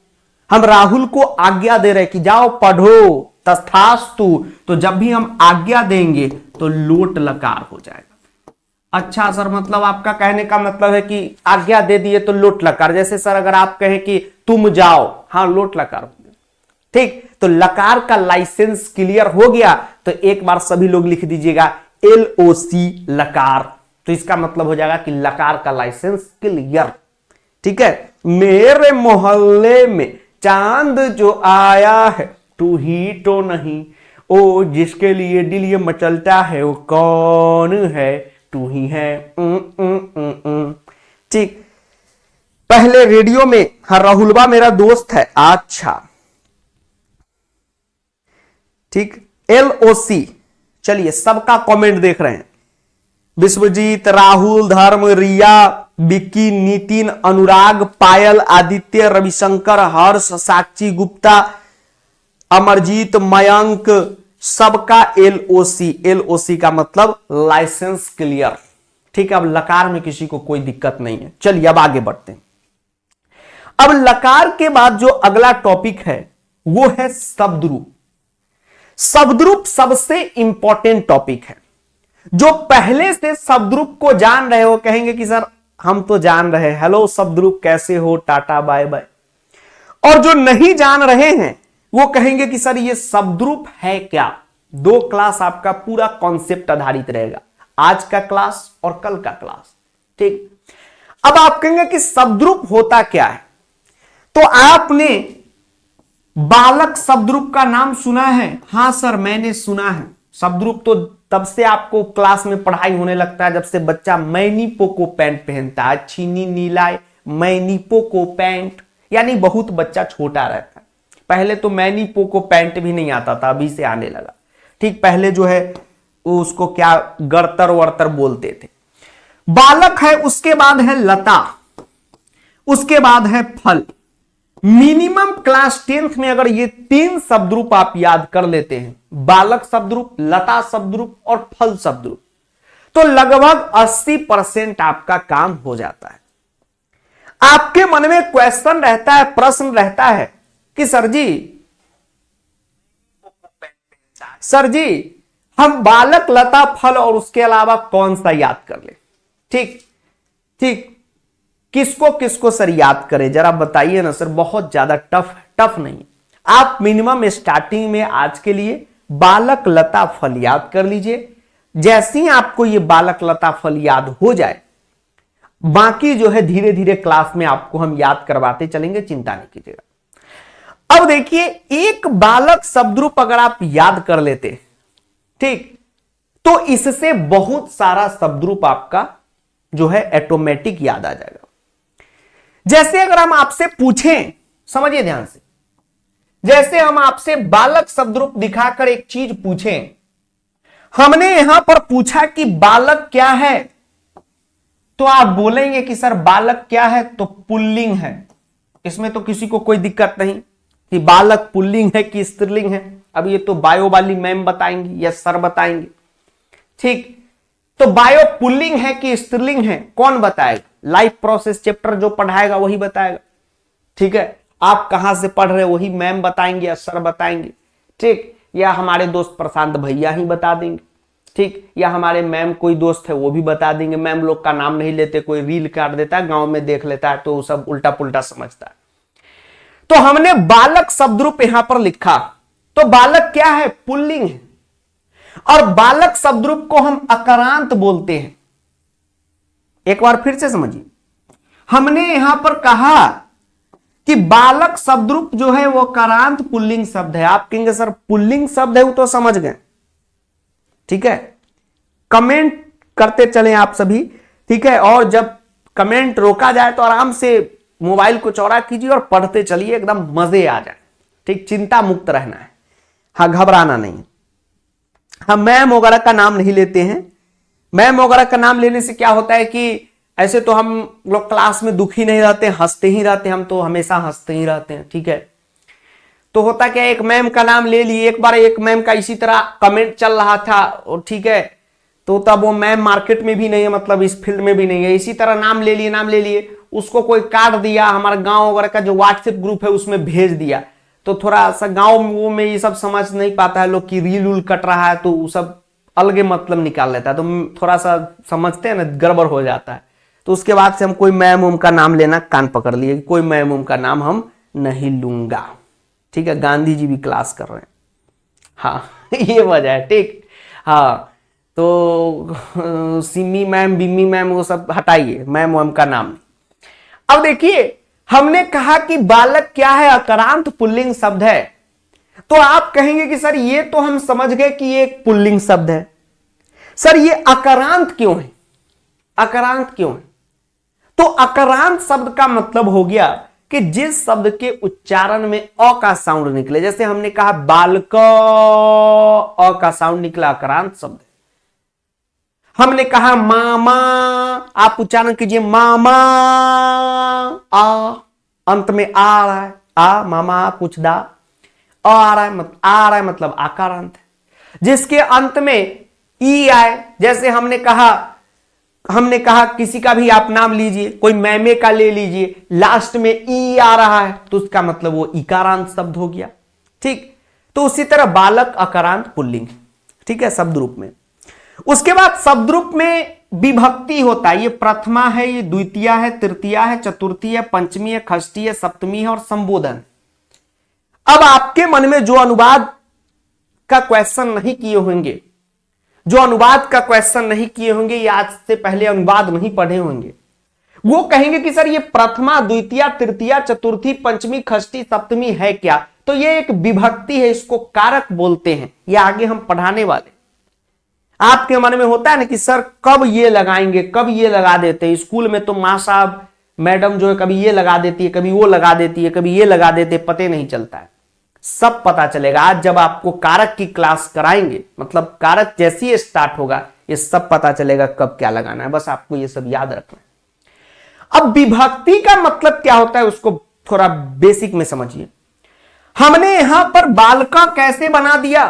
हम राहुल को आज्ञा दे रहे कि जाओ पढ़ो, तस्थास्तु। तो जब भी हम आज्ञा देंगे तो लोट लकार हो जाएगा। अच्छा सर, मतलब आपका कहने का मतलब है कि आज्ञा दे दिए तो लोट लकार। जैसे सर अगर आप कहें कि तुम जाओ, हाँ लोट लकार हो गया। ठीक, तो लकार का लाइसेंस क्लियर हो गया। तो एक बार सभी लोग लिख दीजिएगा LOC लकार। तो इसका मतलब हो जाएगा कि लकार का लाइसेंस क्लियर। ठीक है, मेरे मोहल्ले में चांद जो आया है तू ही तो नहीं, ओ जिसके लिए दिल ये मचलता है वो कौन है, तू ही है। ठीक, पहले रेडियो में हाँ राहुलबा मेरा दोस्त है। अच्छा ठीक, LOC। चलिए सबका कमेंट देख रहे हैं। विश्वजीत, राहुल, धर्म, रिया, विक्की, नितिन, अनुराग, पायल, आदित्य, रविशंकर, हर्ष, साक्षी गुप्ता, अमरजीत, मयंक, सबका LOC। LOC का मतलब लाइसेंस क्लियर। ठीक है, अब लकार में किसी को कोई दिक्कत नहीं है। चलिए अब आगे बढ़ते हैं। अब लकार के बाद जो अगला टॉपिक है वो है शब्दरूप। शब्दरूप सबसे इंपॉर्टेंट टॉपिक है। जो पहले से शब्दरूप को जान रहे हो कहेंगे कि सर हम तो जान रहे, हेलो शब्दरूप कैसे हो, टाटा बाय बाय। और जो नहीं जान रहे हैं वो कहेंगे कि सर ये शब्दरूप है क्या। दो क्लास आपका पूरा कॉन्सेप्ट आधारित रहेगा, आज का क्लास और कल का क्लास। ठीक, अब आप कहेंगे कि शब्दरूप होता क्या है। तो आपने बालक शब्दरूप का नाम सुना है? हां सर मैंने सुना है। शब्दरूप तो तब से आपको क्लास में पढ़ाई होने लगता है जब से बच्चा मैनी पोको पैंट पहनता है। छीनी नीलाए मैनी पोको पैंट, यानी बहुत बच्चा छोटा रहता है। पहले तो मैनी पोको पैंट भी नहीं आता था, अभी से आने लगा। ठीक, पहले जो है उसको क्या गड़तर वर्तर बोलते थे। बालक है, उसके बाद है लता, उसके बाद है फल। मिनिमम क्लास 10th में अगर ये तीन शब्दरूप आप याद कर लेते हैं, बालक शब्दरूप, लता शब्दरूप और फल शब्दरूप, तो लगभग 80% आपका काम हो जाता है। आपके मन में क्वेश्चन रहता है, प्रश्न रहता है कि सर जी हम बालक, लता, फल और उसके अलावा कौन सा याद कर ले। ठीक ठीक, किसको किसको सर याद करें जरा बताइए ना सर। बहुत ज्यादा टफ नहीं। आप मिनिमम स्टार्टिंग में आज के लिए बालक, लता, फल याद कर लीजिए। जैसे ही आपको ये बालक, लता, फल याद हो जाए, बाकी जो है धीरे धीरे क्लास में आपको हम याद करवाते चलेंगे, चिंता नहीं कीजिएगा। अब देखिए, एक बालक शब्दरूप अगर आप याद कर लेते, ठीक, तो इससे बहुत सारा शब्दरूप आपका जो है ऑटोमेटिक याद आ जाएगा। जैसे अगर हम आपसे पूछें, समझिए ध्यान से, जैसे हम आपसे बालक शब्दरूप दिखाकर एक चीज पूछें, हमने यहां पर पूछा कि बालक क्या है, तो आप बोलेंगे कि सर बालक क्या है, तो पुल्लिंग है। इसमें तो किसी को कोई दिक्कत नहीं कि बालक पुल्लिंग है कि स्त्रीलिंग है। अब ये तो बायो वाली मैम बताएंगी या सर बताएंगे, ठीक। तो बायो पुल्लिंग है कि स्त्रीलिंग है, कौन बताएगा? लाइफ प्रोसेस चैप्टर जो पढ़ाएगा वही बताएगा, ठीक है। आप कहां से पढ़ रहे हो वही मैम बताएंगे या सर बताएंगे, ठीक, या हमारे दोस्त प्रशांत भैया ही बता देंगे, ठीक, या हमारे मैम कोई दोस्त है वो भी बता देंगे। मैम लोग का नाम नहीं लेते, कोई रील काट देता है, गांव में देख लेता है तो सब उल्टा पुल्टा समझता है। तो हमने बालक शब्दरूप यहां पर लिखा, तो बालक क्या है? पुल्लिंग है। और बालक शब्दरूप को हम अकारांत बोलते हैं। एक बार फिर से समझिए, हमने यहां पर कहा कि बालक शब्दरूप जो है वो अकारांत पुल्लिंग शब्द है। आप कहेंगे सर पुल्लिंग शब्द है, वो तो समझ गए, ठीक है। कमेंट करते चलें आप सभी, ठीक है। और जब कमेंट रोका जाए तो आराम से मोबाइल को चौड़ा कीजिए और पढ़ते चलिए, एकदम मजे आ जाए, ठीक। चिंता मुक्त रहना है, हाँ, घबराना नहीं। हम मैम वगैरह का नाम नहीं लेते हैं। मैम वगैरह का नाम लेने से क्या होता है कि ऐसे तो हम लोग क्लास में दुखी नहीं रहते, हंसते ही रहते, हम तो हमेशा हंसते ही रहते हैं, ठीक है। तो होता क्या, एक मैम का नाम ले लिए, एक बार एक मैम का इसी तरह कमेंट चल रहा था, और ठीक है, तो तब वो मैम मार्केट में भी नहीं है, मतलब इस फील्ड में भी नहीं है, इसी तरह नाम ले लिए, उसको कोई काट दिया, हमारे गांव वगैरह का जो व्हाट्सएप ग्रुप है उसमें भेज दिया। तो थोड़ा सा गांव में ये सब समझ नहीं पाता है लोग कि रील उल कट रहा है, तो वो सब अलगे मतलब निकाल लेता है, तो थोड़ा सा समझते हैं ना, गड़बड़ हो जाता है। तो उसके बाद से हम कोई मैम उम का नाम लेना कान पकड़ लिए, कोई मैम उम का नाम हम नहीं लूंगा, ठीक है। गांधी जी भी क्लास कर रहे हैं, हाँ ये वजह है, ठीक। हाँ, तो सिमी मैम, बिम्मी मैम, वो सब हटाइए, मैम वैम का नाम नहीं। अब देखिए, हमने कहा कि बालक क्या है? अकारांत पुल्लिंग शब्द है। तो आप कहेंगे कि सर ये तो हम समझ गए कि ये एक पुल्लिंग शब्द है, सर ये अकारांत क्यों है? अकारांत क्यों है? तो अकारांत शब्द का मतलब हो गया कि जिस शब्द के उच्चारण में अ का साउंड निकले, जैसे हमने कहा बालक, अ का साउंड निकला, अकारांत शब्द है। हमने कहा मामा, आप उच्चारण कीजिए मामा, आ, अंत में आ रहा है, आ, मामा, कुछ दा, आ रहा है मतलब आकारांत है। जिसके अंत में ई आए, जैसे हमने कहा किसी का भी आप नाम लीजिए, कोई मैमे का ले लीजिए, लास्ट में ई आ रहा है, तो उसका मतलब वो इकारांत शब्द हो गया, ठीक। तो उसी तरह बालक अकारांत पुल्लिंग, ठीक है, शब्द रूप में। उसके बाद शब्द रूप में विभक्ति होता है, ये प्रथमा है, ये द्वितीया है, तृतीया है, चतुर्थी है, पंचमी है, षष्ठी है, सप्तमी है और संबोधन। अब आपके मन में जो अनुवाद का क्वेश्चन नहीं किए होंगे, या आज से पहले अनुवाद नहीं पढ़े होंगे, वो कहेंगे कि सर ये प्रथमा, द्वितीया, तृतीया, चतुर्थी, पंचमी, षष्ठी, सप्तमी है क्या? तो ये एक विभक्ति है, इसको कारक बोलते हैं, ये आगे हम पढ़ाने वाले। आपके मन में होता है ना कि सर कब ये लगाएंगे, कब ये लगा देते हैं। स्कूल में तो माँ साहब, मैडम जो है कभी ये लगा देती है, कभी वो लगा देती है, कभी ये लगा देते, पते नहीं चलता है। सब पता चलेगा आज जब आपको कारक की क्लास कराएंगे, मतलब कारक जैसे ही स्टार्ट होगा, ये सब पता चलेगा कब क्या लगाना है, बस आपको ये सब याद रखना है। अब विभक्ति का मतलब क्या होता है उसको थोड़ा बेसिक में समझिए। हमने यहां पर बालका कैसे बना दिया?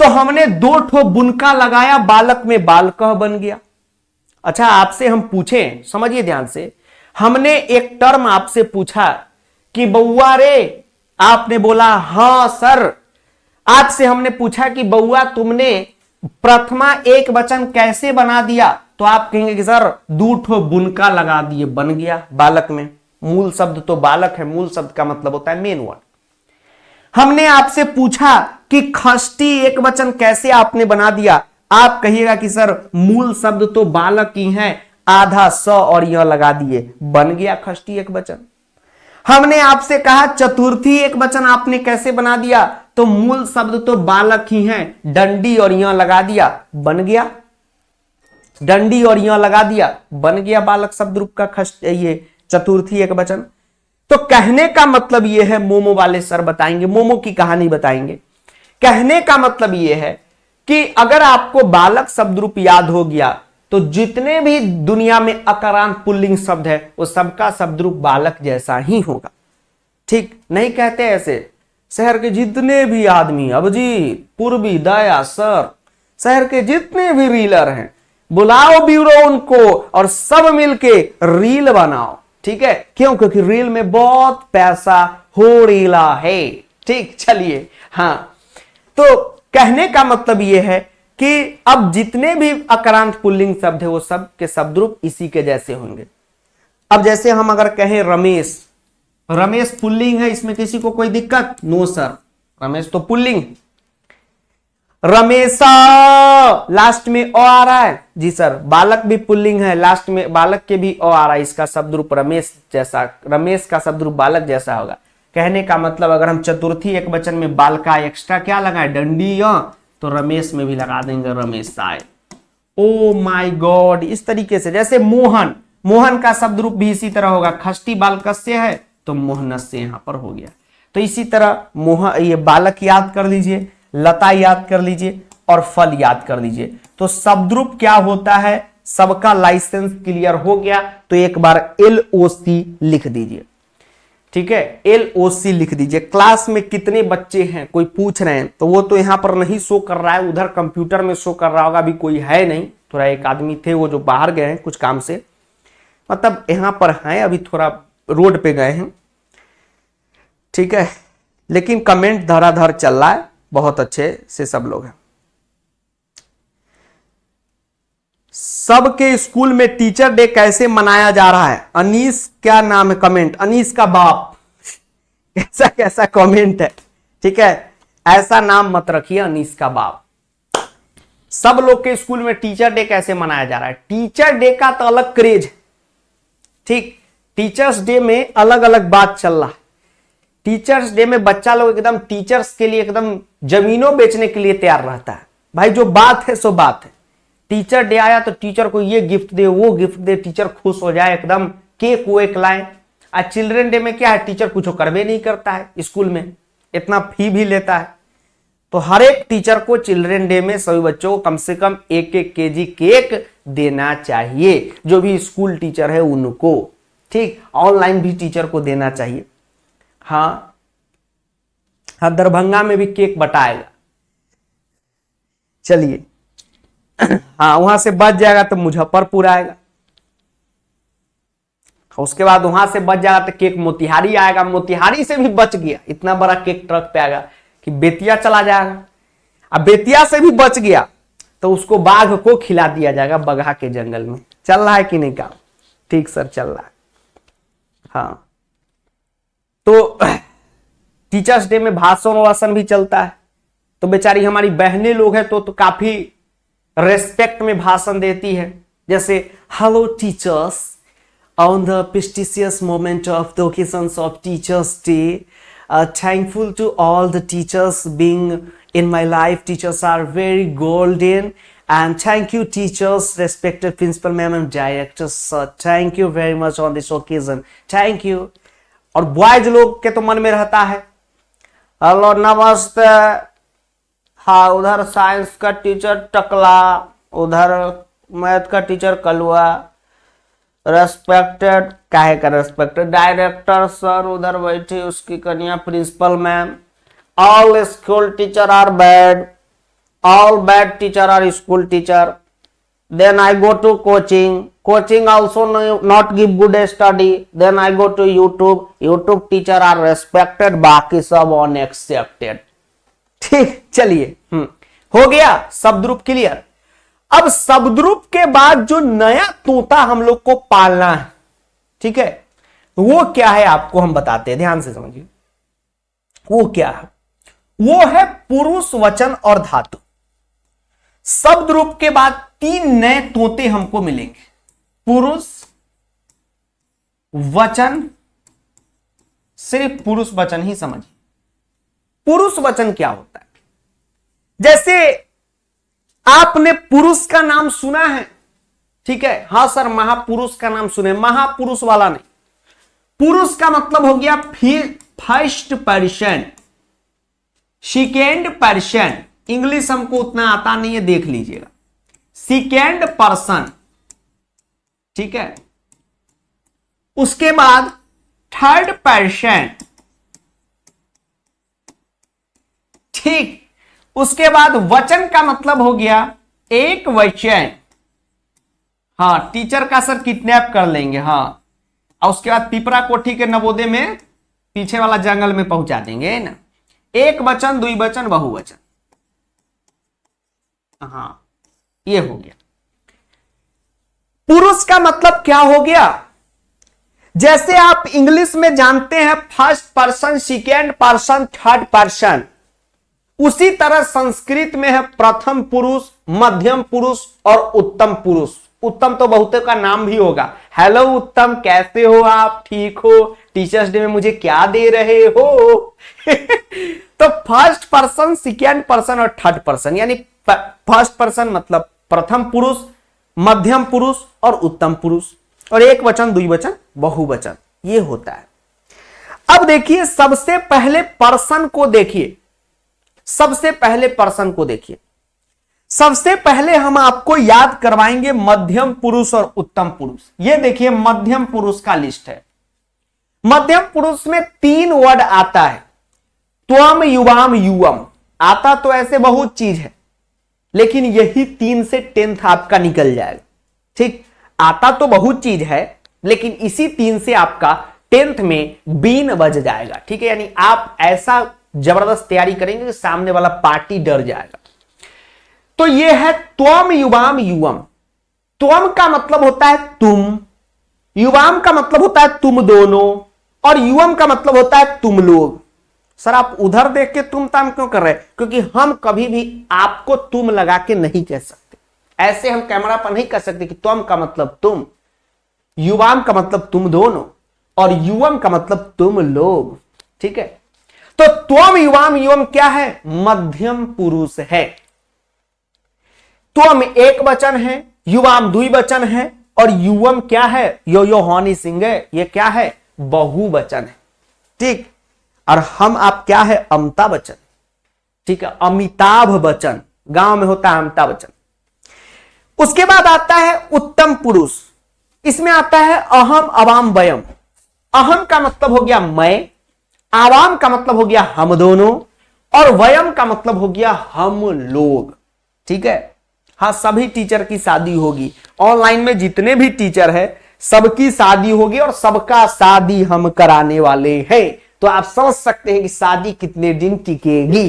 तो हमने दो ठो बुनका लगाया, बालक में बालका बन गया। अच्छा, आपसे हम पूछें, समझिए ध्यान से, हमने एक टर्म आपसे पूछा कि बउआ रे, आपने बोला हां सर। आज से हमने पूछा कि बउआ तुमने प्रथमा एक वचन कैसे बना दिया? तो आप कहेंगे कि सर दो ठो बुनका लगा दिए, बन गया बालक में। मूल शब्द तो बालक है, मूल शब्द का मतलब होता है मेन वर्ड। हमने आपसे पूछा कि खष्टी एक वचन कैसे आपने बना दिया? आप कहिएगा कि सर मूल शब्द तो बालक ही है, आधा स और यह लगा दिए, बन गया खष्टी एक वचन। हमने आपसे कहा चतुर्थी एक वचन आपने कैसे बना दिया? तो मूल शब्द तो बालक ही है, डंडी और यह लगा दिया, बन गया डंडी और यहां लगा दिया, बन गया बालक शब्द रूप का ये चतुर्थी एक वचन। तो कहने का मतलब यह है, मोमो वाले सर बताएंगे, मोमो की कहानी बताएंगे। कहने का मतलब यह है कि अगर आपको बालक शब्द रूप याद हो गया तो जितने भी दुनिया में अकारांत पुल्लिंग शब्द है वो सबका शब्द रूप बालक जैसा ही होगा। ठीक नहीं कहते ऐसे? शहर के जितने भी आदमी, अभिजीत, पूर्वी, दया सर, शहर के जितने भी रीलर हैं, बुलाओ ब्यूरो उनको और सब मिलके रील बनाओ। ठीक है, क्यों? क्योंकि रील में बहुत पैसा हो रीला है। ठीक, चलिए। हाँ, तो कहने का मतलब यह है कि अब जितने भी अकारांत पुल्लिंग शब्द है वो सब के शब्द रूप इसी के जैसे होंगे। अब जैसे हम अगर कहें रमेश, रमेश पुल्लिंग है, इसमें किसी को कोई दिक्कत? नो सर, रमेश तो पुल्लिंग। रमेशा, लास्ट में ओ आ रहा है जी सर, बालक भी पुल्लिंग है, लास्ट में बालक के भी ओ आ रहा है, इसका शब्द रूप रमेश जैसा, रमेश का शब्द रूप बालक जैसा होगा। कहने का मतलब अगर हम चतुर्थी एक वचन में बालका एक्स्ट्रा क्या लगाए, डंडी, तो रमेश में भी लगा देंगे रमेशाय। ओ माय गॉड, इस तरीके से। जैसे मोहन, मोहन का शब्द रूप भी इसी तरह होगा, खष्टी बालकस्य है तो मोहनस्य यहां पर हो गया। तो इसी तरह मोहन, ये बालक याद कर लीजिए, लता याद कर लीजिए और फल याद कर लीजिए। तो शब्द रूप क्या होता है, सबका लाइसेंस क्लियर हो गया तो एक बार LOC लिख दीजिए। ठीक है, LOC लिख दीजिए। क्लास में कितने बच्चे हैं कोई पूछ रहे हैं, तो वो तो यहां पर नहीं शो कर रहा है, उधर कंप्यूटर में शो कर रहा होगा, अभी कोई है नहीं, थोड़ा एक आदमी थे वो जो बाहर गए हैं कुछ काम से, मतलब यहां पर हैं, अभी थोड़ा रोड पे गए हैं। ठीक है, लेकिन कमेंट धराधर चल रहा है, बहुत अच्छे से सब लोग हैं। सबके स्कूल में टीचर डे कैसे मनाया जा रहा है? अनीस, क्या नाम है कमेंट? अनीस का बाप। कैसा कैसा कमेंट है? ठीक है, ऐसा नाम मत रखिए, अनीस का बाप। सब लोग के स्कूल में टीचर डे कैसे मनाया जा रहा है? टीचर डे का तो अलग क्रेज है। ठीक, टीचर्स डे में अलग अलग बात चल रहा है। टीचर्स डे में बच्चा लोग एकदम टीचर्स के लिए एकदम जमीनों बेचने के लिए तैयार रहता है। भाई जो बात है सो बात है। टीचर डे आया तो टीचर को ये गिफ्ट दे, वो गिफ्ट दे, टीचर खुश हो जाए, एकदम केक वो एक लाए। आज चिल्ड्रन डे में क्या है, टीचर कुछ करवे नहीं करता है, स्कूल में इतना फी भी लेता है। तो हर एक टीचर को चिल्ड्रन डे में सभी बच्चों को कम से कम 1-1 केजी केक देना चाहिए, जो भी स्कूल टीचर है उनको। ठीक, ऑनलाइन भी टीचर को देना चाहिए। हाँ, दरभंगा में भी केक बटाएगा। चलिए, हाँ, वहां से बच जाएगा तो मुजफ्फरपुर आएगा, उसके बाद वहां से बच जाएगा तो केक मोतिहारी आएगा, मोतिहारी से भी बच गया, इतना बड़ा केक ट्रक पे आएगा कि बेतिया चला जाएगा। अब बेतिया से भी बच गया तो उसको बाघ को खिला दिया जाएगा बगहा के जंगल में। चल रहा है कि नहीं काम? ठीक सर, चल रहा है। हाँ, तो टीचर्स डे में भाषण वासन भी चलता है, तो बेचारी हमारी बहनें लोग हैं तो काफी रेस्पेक्ट में भाषण देती है। जैसे hello teachers, on the prestigious moment of the occasions of Teachers Day, thankful to all the teachers being in my life. Teachers are very golden and thank you teachers, respected principal ma'am and directors sir, thank you very much on this occasion, thank you. और बॉयज लोग के तो मन में रहता है हेलो नमस्ते, हाँ, उधर साइंस का टीचर टकला, उधर मैथ का टीचर कलुआ, रेस्पेक्टेड, काहे का रेस्पेक्टेड डायरेक्टर सर उधर बैठी, उसकी कन्या principal ma'am, all school teacher are bad, all bad teacher are school teacher. Then I go to coaching also not give good study, then I go to YouTube teacher are respected, बाकी सब unaccepted। ठीक, चलिए, हो गया शब्द रूप क्लियर। अब शब्द रूप के बाद जो नया तोता हम लोग को पालना है, ठीक है, वो क्या है आपको हम बताते हैं, ध्यान से समझिए। वो क्या है? वो है पुरुष वचन और धातु। शब्द रूप के बाद 3 नए तोते हमको मिलेंगे, पुरुष वचन, सिर्फ पुरुष वचन ही समझिए। पुरुष वचन क्या होता है? जैसे आपने पुरुष का नाम सुना है, ठीक है। हाँ सर महापुरुष का नाम सुने, महापुरुष वाला नहीं, पुरुष का मतलब हो गया first person, second person, English हमको उतना आता नहीं है, देख लीजिएगा, सेकेंड पर्सन, ठीक है। उसके बाद थर्ड पर्सन, ठीक। उसके बाद वचन का मतलब हो गया एक वचन, हाँ टीचर का सर किडनैप कर लेंगे, हाँ। और उसके बाद पिपरा कोठी के नवोदय में पीछे वाला जंगल में पहुंचा देंगे ना, एक वचन, द्विवचन, बहुवचन, हाँ ये हो गया। पुरुष का मतलब क्या हो गया, जैसे आप इंग्लिश में जानते हैं first person, second person, third person, उसी तरह संस्कृत में है प्रथम पुरुष, मध्यम पुरुष और उत्तम पुरुष। उत्तम तो बहुतों का नाम भी होगा, हेलो उत्तम कैसे हो आप, ठीक हो, टीचर्स डे में मुझे क्या दे रहे हो तो फर्स्ट पर्सन, सेकेंड पर्सन और थर्ड पर्सन, यानी फर्स्ट पर्सन मतलब प्रथम पुरुष, मध्यम पुरुष और उत्तम पुरुष, और एक वचन, द्विवचन, बहुवचन, ये होता है। अब देखिए सबसे पहले पर्सन को देखिए, सबसे पहले पर्सन को देखिए, सबसे पहले हम आपको याद करवाएंगे मध्यम पुरुष और उत्तम पुरुष। ये देखिए मध्यम पुरुष का लिस्ट है। मध्यम पुरुष में 3 वर्ड आता है, त्वम, युवाम, युवम। आता तो ऐसे बहुत चीज है, लेकिन यही 3 से 10th आपका निकल जाएगा, ठीक। आता तो बहुत चीज है, लेकिन इसी 3 से आपका 10th में बीन बज जाएगा, ठीक है। यानी आप ऐसा जबरदस्त तैयारी करेंगे कि सामने वाला पार्टी डर जाएगा। तो यह है त्वम, युवाम, युवम। त्वम का मतलब होता है तुम, युवाम का मतलब होता है तुम दोनों, और युवम का मतलब होता है तुम लोग। सर आप उधर देख के तुम ताम क्यों कर रहे हैं, क्योंकि हम कभी भी आपको तुम लगा के नहीं कह सकते, ऐसे हम कैमरा पर नहीं कह सकते कि त्वम का मतलब तुम, युवाम का मतलब तुम दोनों, और युवम का मतलब तुम लोग, ठीक है। तो त्वम, युवाम, युवम क्या है, मध्यम पुरुष है। त्वम एक वचन है, युवाम द्विवचन है, और युवम क्या है, यो हनी सिंह है, ये क्या है, बहुवचन है, ठीक। और हम आप क्या है, अमिताभ बच्चन, ठीक है, अमिताभ बच्चन, गांव में होता है अमिताभ बच्चन। उसके बाद आता है उत्तम पुरुष, इसमें आता है अहम, अवाम, वयम। अहम का मतलब हो गया मैं, आवाम का मतलब हो गया हम दोनों, और वयम का मतलब हो गया हम लोग, ठीक है। हाँ सभी टीचर की शादी होगी, ऑनलाइन में जितने भी टीचर है सबकी शादी होगी, और सबका शादी हम कराने वाले हैं। तो आप समझ सकते हैं कि शादी कितने दिन टिकेगी,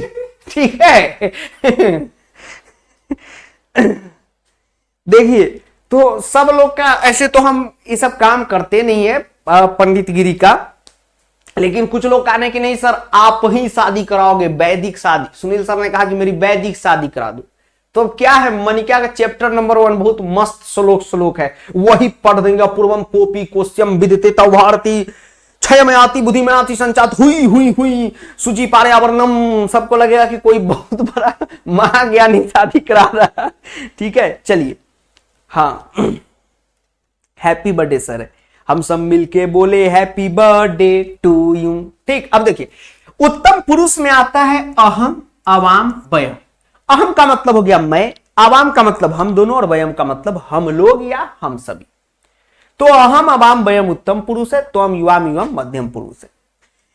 ठीक है देखिए तो सब लोग का, ऐसे तो हम ये सब काम करते नहीं है पंडितगिरी का, लेकिन कुछ लोग कहने कि नहीं सर आप ही शादी कराओगे, वैदिक शादी। सुनील सर ने कहा कि मेरी वैदिक शादी करा दो। तो क्या है, मनिका का चैप्टर नंबर 1 बहुत मस्त श्लोक है, वही पढ़ देंगे। पूर्वम कोपी कोश्यम विदिते तौभारती क्षय में आती बुद्धि में आती संचात हुई हुई हुई सूची पारे आवरणम। सबको लगेगा कि कोई बहुत बड़ा महाज्ञानी शादी करा रहा है, ठीक है। चलिए हाँ हैप्पी बर्थडे सर, हम सब मिलके बोले हैप्पी बर्थडे टू यू, ठीक। अब देखिए उत्तम पुरुष में आता है अहम, अवाम, वयम। अहम का मतलब हो गया मैं, अवाम का मतलब हम दोनों, और वयम का मतलब हम लोग या हम सभी। तो अहम, अवाम, वयम उत्तम पुरुष है, त्वम, युवाम, युवम मध्यम पुरुष है।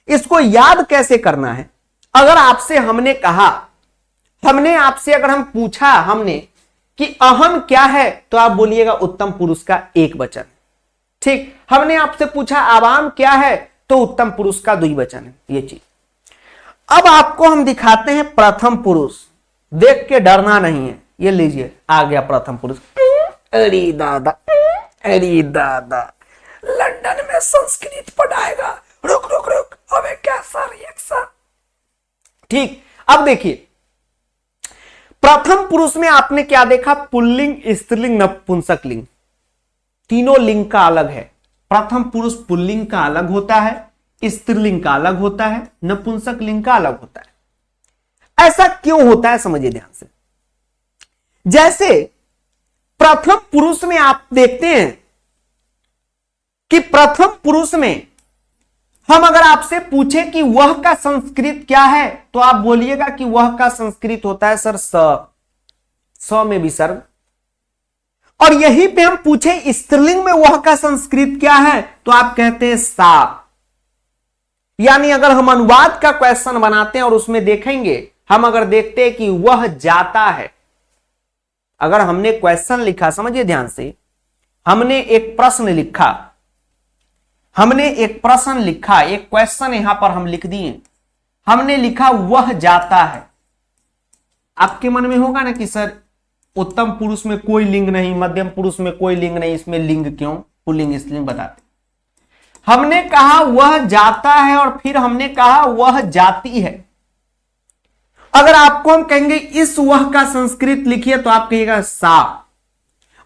इसको याद कैसे करना है, अगर आपसे हमने कहा, हमने आपसे अगर हम पूछा हमने कि अहम क्या है, तो आप बोलिएगा उत्तम पुरुष का एक वचन, ठीक। हमने आपसे पूछा अवाम क्या है, तो उत्तम पुरुष का द्विवचन है, ये चीज। अब आपको हम दिखाते हैं प्रथम पुरुष, देख के डरना नहीं है। ये लीजिए आ गया प्रथम पुरुष। अरे दादा, अरे दादा, लंदन में संस्कृत पढ़ाएगा, रुक रुक रुक, अबे कैसा रिएक्शन, ठीक। अब देखिए प्रथम पुरुष में आपने क्या देखा, पुल्लिंग, स्त्रीलिंग, नपुंसक लिंग, तीनों लिंग का अलग है। प्रथम पुरुष पुल्लिंग का अलग होता है, स्त्रीलिंग का अलग होता है, नपुंसक लिंग का अलग होता है। ऐसा क्यों होता है समझिए ध्यान से। जैसे प्रथम पुरुष में आप देखते हैं कि प्रथम पुरुष में हम अगर आपसे पूछे कि वह का संस्कृत क्या है, तो आप बोलिएगा कि वह का संस्कृत होता है सर स में विसर्ग। और यहीं पे हम पूछे स्त्रीलिंग में वह का संस्कृत क्या है, तो आप कहते हैं सा। यानी अगर हम अनुवाद का क्वेश्चन बनाते हैं और उसमें देखेंगे, हम अगर देखते हैं कि वह जाता है, अगर हमने क्वेश्चन लिखा, समझिए ध्यान से, हमने एक प्रश्न लिखा, एक क्वेश्चन यहां पर हम लिख दिए, हमने लिखा वह जाता है। आपके मन में होगा ना कि सर उत्तम पुरुष में कोई लिंग नहीं, मध्यम पुरुष में कोई लिंग नहीं, इसमें लिंग क्यों, पुल्लिंग स्त्रीलिंग बताते। हमने कहा वह जाता है और फिर हमने कहा वह जाती है। अगर आपको हम कहेंगे इस वह का संस्कृत लिखिए, तो आप कहिएगा सा,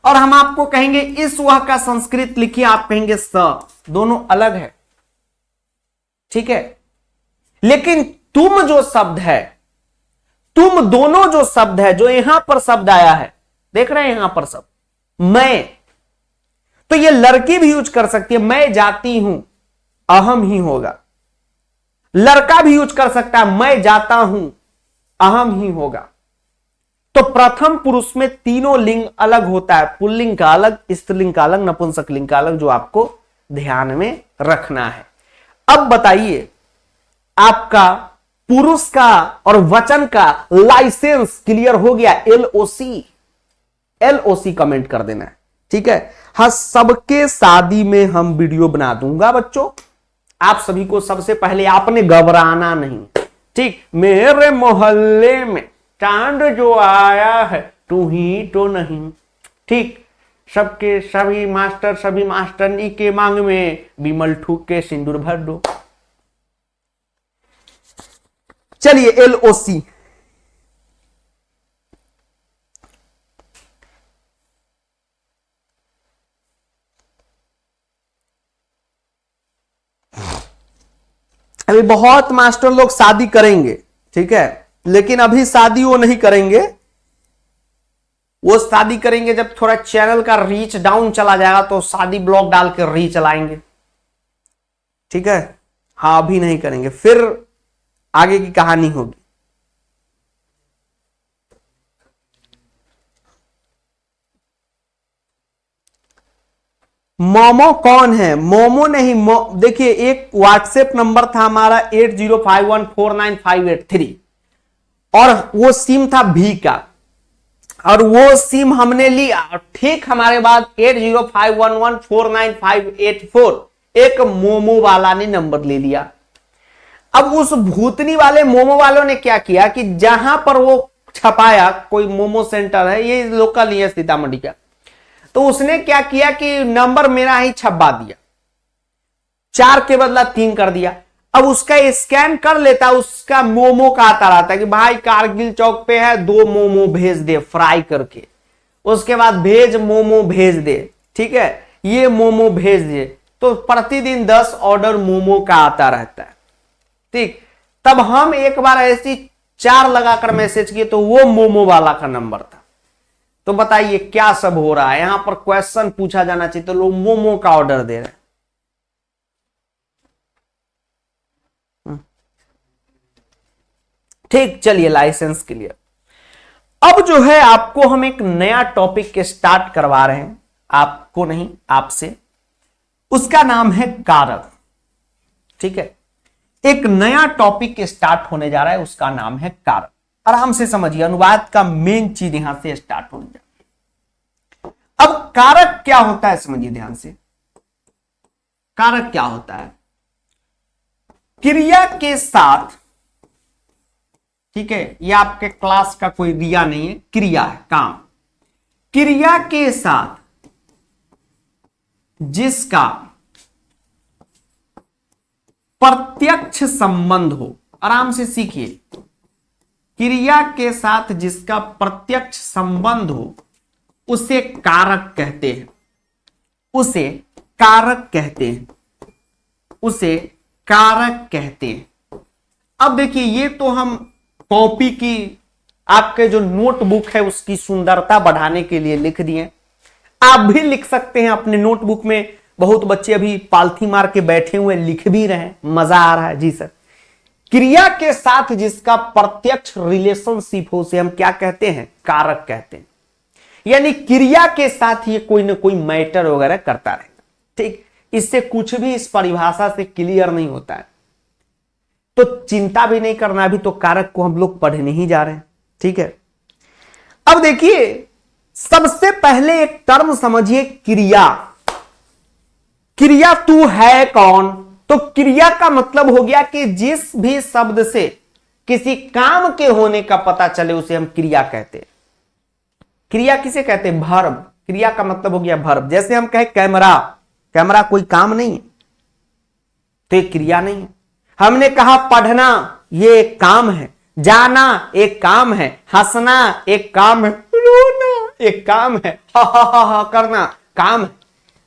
और हम आपको कहेंगे इस वह का संस्कृत लिखिए, आप कहेंगे स। दोनों अलग है, ठीक है। लेकिन तुम जो शब्द है, तुम दोनों जो शब्द है, जो यहां पर शब्द आया है, देख रहे हैं यहां पर शब्द मैं, तो ये लड़की भी यूज कर सकती है, मैं जाती हूं, अहम ही होगा। लड़का भी यूज कर सकता है, मैं जाता हूं, अहम ही होगा। तो प्रथम पुरुष में तीनों लिंग अलग होता है, पुल्लिंग का अलग, स्त्रीलिंग का अलग, नपुंसक लिंग का अलग, जो आपको ध्यान में रखना है। अब बताइए, आपका पुरुष का और वचन का लाइसेंस क्लियर हो गया। एलओसी कमेंट कर देना है, ठीक है। हाँ, सबके शादी में हम वीडियो बना दूंगा बच्चों, आप सभी को सबसे पहले आपने घबराना नहीं, ठीक। मेरे मोहल्ले में चांद जो आया है तू ही तो नहीं, ठीक। सबके सभी मास्टर सभी मास्टरनी के मांग में बिमल ठूक के सिंदूर भर दो। चलिए एलओसी, अभी बहुत मास्टर लोग शादी करेंगे, ठीक है, लेकिन अभी शादी वो नहीं करेंगे, वो शादी करेंगे जब थोड़ा चैनल का रीच डाउन चला जाएगा, तो शादी ब्लॉग डाल के रीच लाएंगे, ठीक है। हाँ, अभी नहीं करेंगे, फिर आगे की कहानी होगी। मोमो कौन है? मोमो नहीं, देखिए एक व्हाट्सएप नंबर था हमारा 80514958 और वो सिम था भी का, और वो सिम हमने लिया, ठीक हमारे बाद 8051149584 एक मोमो वाला ने नंबर ले लिया। अब उस भूतनी वाले मोमो वालों ने क्या किया कि जहां पर वो छपाया, कोई मोमो सेंटर है, ये लोकल ही है सीतामढ़ी का, तो उसने क्या किया कि नंबर मेरा ही छपवा दिया, 4 के बदला 3 कर दिया। अब उसका स्कैन कर लेता, उसका मोमो का आता रहता कि भाई कारगिल चौक पे है, 2 मोमो भेज दे फ्राई करके, उसके बाद भेज मोमो भेज दे, ठीक है, ये मोमो भेज दे। तो प्रतिदिन 10 ऑर्डर मोमो का आता रहता है, ठीक। तब हम एक बार ऐसी 4 लगाकर मैसेज किए, तो वो मोमो वाला का नंबर था। तो बताइए क्या सब हो रहा है यहां पर, क्वेश्चन पूछा जाना चाहिए, तो लोग मोमो का ऑर्डर दे रहे हैं। ठीक, चलिए लाइसेंस के लिए अब जो है आपको हम एक नया टॉपिक स्टार्ट करवा रहे हैं, आपको नहीं आपसे, उसका नाम है कारक, ठीक है। एक नया टॉपिक स्टार्ट होने जा रहा है, उसका नाम है कारक। आराम से समझिए, अनुवाद का मेन चीज यहां से स्टार्ट होने जा रहा है। अब कारक क्या होता है समझिए ध्यान से, कारक क्या होता है? क्रिया के साथ, ठीक है, ये आपके क्लास का कोई क्रिया नहीं है, क्रिया है, काम। क्रिया के साथ जिसका प्रत्यक्ष संबंध हो, आराम से सीखिए, क्रिया के साथ जिसका प्रत्यक्ष संबंध हो उसे कारक कहते हैं, उसे कारक कहते हैं, उसे कारक कहते हैं। अब देखिए, ये तो हम कॉपी की, आपके जो नोटबुक है उसकी सुंदरता बढ़ाने के लिए लिख दिए, आप भी लिख सकते हैं अपने नोटबुक में। बहुत बच्चे अभी पालथी मार के बैठे हुए लिख भी रहे हैं, मजा आ रहा है। जी सर, क्रिया के साथ जिसका प्रत्यक्ष रिलेशनशिप हो उसे हम क्या कहते हैं? कारक कहते हैं। यानी क्रिया के साथ ये कोई ना कोई मैटर वगैरह करता रहेगा। ठीक, इससे कुछ भी इस परिभाषा से क्लियर नहीं होता है, तो चिंता भी नहीं करना। अभी तो कारक को हम लोग पढ़ने ही जा रहे हैं। ठीक है, अब देखिए सबसे पहले एक टर्म समझिए, क्रिया। क्रिया तू है कौन? तो क्रिया का मतलब हो गया कि जिस भी शब्द से किसी काम के होने का पता चले उसे हम क्रिया कहते हैं। क्रिया किसे कहते हैं? वर्ब। क्रिया का मतलब हो गया वर्ब। जैसे हम कहें कैमरा, कैमरा कोई काम नहीं है तो एक क्रिया नहीं है। हमने कहा पढ़ना, ये एक काम है। जाना एक काम है। हंसना एक काम है। रोना एक काम है। हा हा हा हा करना काम है।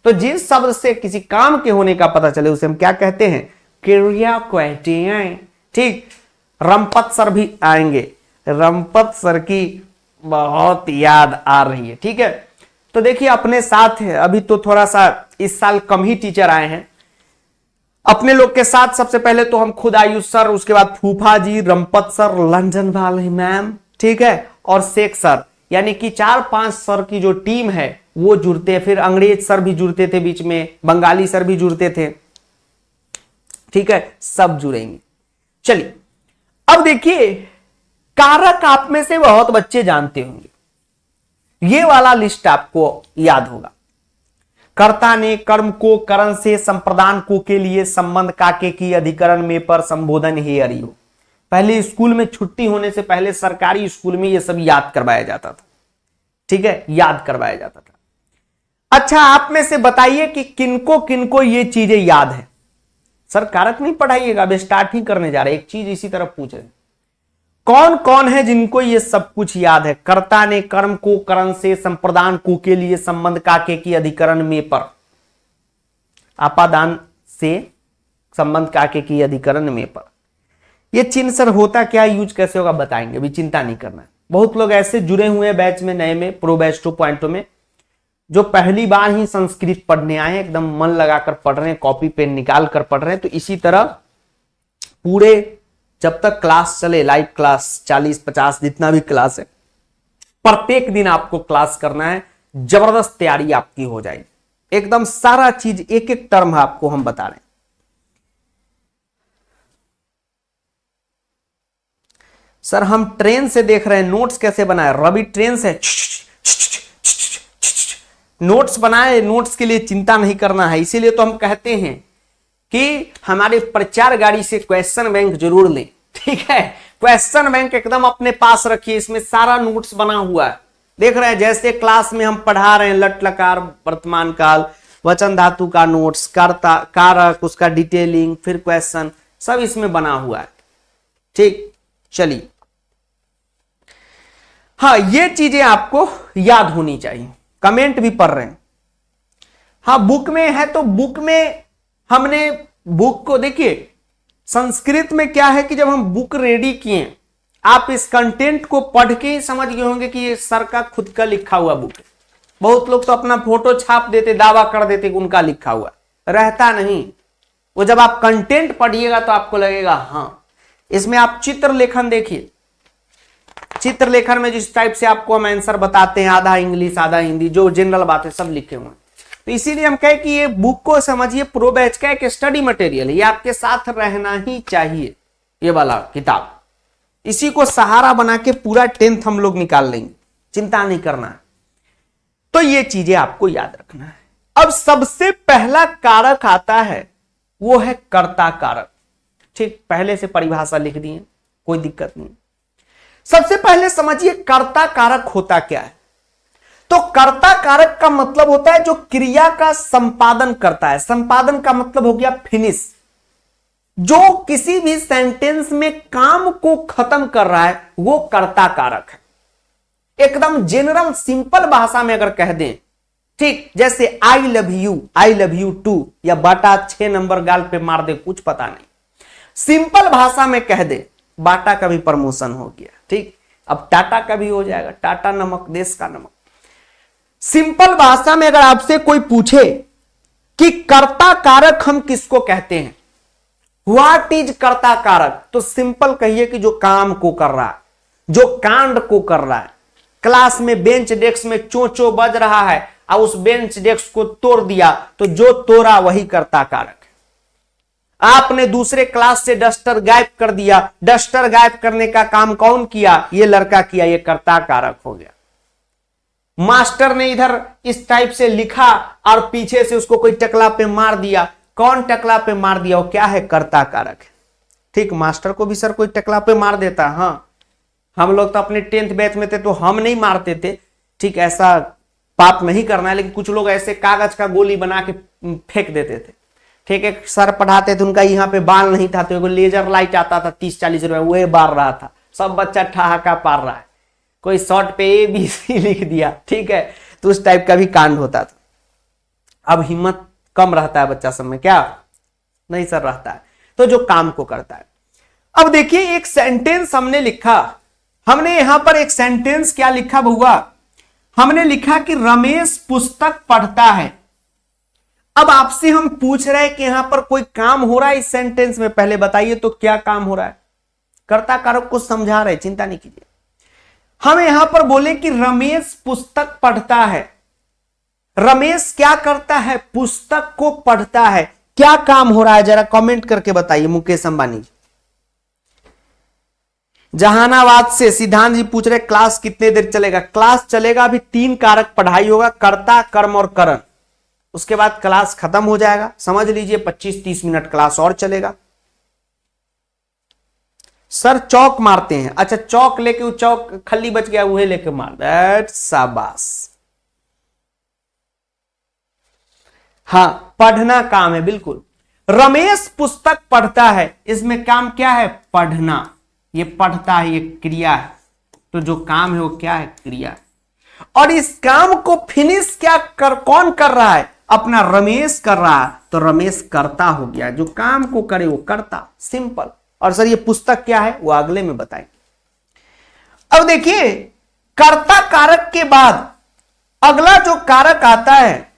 तो जिस शब्द से किसी काम के होने का पता चले उसे हम क्या कहते हैं? क्रिया कहते हैं। ठीक, रमपत सर भी आएंगे। रमपत सर की बहुत याद आ रही है। ठीक है, तो देखिए अपने साथ है, अभी तो थोड़ा सा इस साल कम ही टीचर आए हैं अपने लोग के साथ। सबसे पहले तो हम खुद आयुष सर, उसके बाद फूफा जी, रमपत सर, लंदन वाले मैम, ठीक है, और शेख सर, यानी कि 4-5 सर की जो टीम है वो जुड़ते हैं। फिर अंग्रेज सर भी जुड़ते थे बीच में, बंगाली सर भी जुड़ते थे। ठीक है, सब जुड़ेंगे। चलिए अब देखिए, कारक आप में से बहुत बच्चे जानते होंगे, ये वाला लिस्ट आपको याद होगा। कर्ता ने कर्म को करण से संप्रदान को के लिए संबंध काके की अधिकरण में पर संबोधन हे हरियो। पहले स्कूल में छुट्टी होने से पहले सरकारी स्कूल में ये सब याद करवाया जाता था। ठीक है, याद करवाया जाता था। अच्छा, आप में से बताइए कि किनको किनको ये चीजें याद है? सर कारक नहीं पढ़ाइएगा, अब स्टार्ट ही करने जा रहे, एक चीज इसी तरह पूछ रहे, कौन कौन है जिनको ये सब कुछ याद है? कर्ता ने कर्म को करण से संप्रदान को के लिए संबंध काके की अधिकरण में पर, आपादान से संबंध काके की अधिकरण में पर। ये चिन्ह सर होता क्या, यूज कैसे होगा बताएंगे, अभी चिंता नहीं करना है। बहुत लोग ऐसे जुड़े हुए हैं बैच में, नए में, प्रो बैच 2.0 में, जो पहली बार ही संस्कृत पढ़ने आए हैं, एकदम मन लगाकर पढ़ रहे हैं, कॉपी पेन निकाल कर पढ़ रहे हैं। तो इसी तरह पूरे जब तक क्लास चले, लाइव क्लास 40-50 जितना भी क्लास है, प्रत्येक दिन आपको क्लास करना है। जबरदस्त तैयारी आपकी हो जाएगी, एकदम सारा चीज एक एक टर्म आपको हम बता रहे हैं। सर हम ट्रेन से देख रहे हैं, नोट्स कैसे बनाए? रवि ट्रेन से नोट्स बनाए, नोट्स के लिए चिंता नहीं करना है। इसीलिए तो हम कहते हैं कि हमारे प्रचार गाड़ी से क्वेश्चन बैंक जरूर लें। ठीक है, क्वेश्चन बैंक एकदम अपने पास रखिए, इसमें सारा नोट्स बना हुआ है। देख रहे हैं जैसे क्लास में हम पढ़ा रहे हैं, लट लकार, वर्तमान काल, वचन धातु का नोट्स, कर्ता, कारक, उसका डिटेलिंग, फिर क्वेश्चन, सब इसमें बना हुआ है। ठीक, चलिए, हाँ ये चीजें आपको याद होनी चाहिए। कमेंट भी पढ़ रहे हैं, हाँ बुक में है तो बुक में हमने बुक को देखिए, संस्कृत में क्या है कि जब हम बुक रेडी किए, आप इस कंटेंट को पढ़ के ही समझ गए होंगे कि ये सर का खुद का लिखा हुआ बुक है। बहुत लोग तो अपना फोटो छाप देते, दावा कर देते कि उनका लिखा हुआ रहता नहीं। वो जब आप कंटेंट पढ़िएगा तो आपको लगेगा हाँ। इसमें आप चित्र लेखन देखिए, चित्र लेखन में जिस टाइप से आपको हम आंसर बताते हैं, आधा इंग्लिश आधा हिंदी, जो जनरल बातें सब लिखे हुए हैं। तो इसीलिए हम कहें कि ये बुक को समझिए, प्रो बैच का एक स्टडी मटेरियल है, ये आपके साथ रहना ही चाहिए। ये वाला किताब, इसी को सहारा बना के पूरा 10th हम लोग निकाल लेंगे, चिंता नहीं करना है। तो ये चीजें आपको याद रखना है। अब सबसे पहला कारक आता है, वो है कर्ता कारक। ठीक, पहले से परिभाषा लिख दी है, कोई दिक्कत नहीं। सबसे पहले समझिए कर्ता कारक होता क्या है। तो कर्ता कारक का मतलब होता है जो क्रिया का संपादन करता है। संपादन का मतलब हो गया फिनिश, जो किसी भी सेंटेंस में काम को खत्म कर रहा है, वो कर्ता कारक है। एकदम जनरल सिंपल भाषा में अगर कह दें, ठीक, जैसे आई लव यू टू, या बाटा 6 नंबर गाल पे मार दे, कुछ पता नहीं, सिंपल भाषा में कह दे, बाटा का भी प्रमोशन हो गया। ठीक, अब टाटा का भी हो जाएगा, टाटा नमक, देश का नमक। सिंपल भाषा में अगर आपसे कोई पूछे कि कर्ता कारक हम किसको कहते हैं, व्हाट इज कर्ता कारक, तो सिंपल कहिए कि जो काम को कर रहा है, जो कांड को कर रहा है। क्लास में बेंच डेस्क में चो चो बज रहा है और उस बेंच डेस्क को तोड़ दिया, तो जो तोड़ा वही कर्ता कारक है। आपने दूसरे क्लास से डस्टर गायब कर दिया, डस्टर गायब करने का काम कौन किया, ये लड़का किया, ये कर्ता कारक हो गया। मास्टर ने इधर इस टाइप से लिखा और पीछे से उसको कोई टकला पे मार दिया, कौन टकला पे मार दिया, वो क्या है, कर्ता कारक है। ठीक, मास्टर को भी सर कोई टकला पे मार देता, हाँ हम लोग तो अपने 10th बैच में थे तो हम नहीं मारते थे, ठीक, ऐसा पाप नहीं करना है, लेकिन कुछ लोग ऐसे कागज का गोली बना के फेंक देते थे। ठीक है, सर पढ़ाते थे, उनका यहाँ पे बाल नहीं था तो लेजर लाइट आता था 30-40 रुपए, वो बार रहा था, सब बच्चा ठहाका पार रहा है, कोई शॉर्ट पे ABC लिख दिया, ठीक है, तो उस टाइप का भी कांड होता था। अब हिम्मत कम रहता है बच्चा सब में, क्या नहीं सर रहता है, तो जो काम को करता है। अब देखिए एक सेंटेंस हमने लिखा, हमने यहां पर एक सेंटेंस क्या लिखा बहुआ, हमने लिखा कि रमेश पुस्तक पढ़ता है। अब आपसे हम पूछ रहे हैं कि यहां पर कोई काम हो रहा है इस सेंटेंस में, पहले बताइए तो क्या काम हो रहा है, कर्ता कारक को समझा रहे, चिंता नहीं कीजिए। हम यहां पर बोले कि रमेश पुस्तक पढ़ता है, रमेश क्या करता है, पुस्तक को पढ़ता है, क्या काम हो रहा है जरा कमेंट करके बताइए। मुकेश अंबानी जी, जहानाबाद से सिद्धांत जी पूछ रहे क्लास कितने देर चलेगा, क्लास चलेगा अभी 3 कारक पढ़ाई होगा, कर्ता कर्म और करण, उसके बाद क्लास खत्म हो जाएगा, समझ लीजिए 25-30 मिनट क्लास और चलेगा। सर चौक मारते हैं, अच्छा चौक लेके, वो चौक खल्ली बच गया वह लेके मार, दैट शाबाश। हाँ पढ़ना काम है, बिल्कुल। रमेश पुस्तक पढ़ता है, इसमें काम क्या है, पढ़ना, ये पढ़ता है, ये क्रिया है, तो जो काम है वो क्या है, क्रिया है। और इस काम को फिनिश कौन कर रहा है, अपना रमेश कर रहा है, तो रमेश कर्ता हो गया, जो काम को करे वो कर्ता, सिंपल। और सर ये पुस्तक क्या है वो अगले में बताएंगे। अब देखिए कर्ता कारक के बाद अगला जो कारक आता है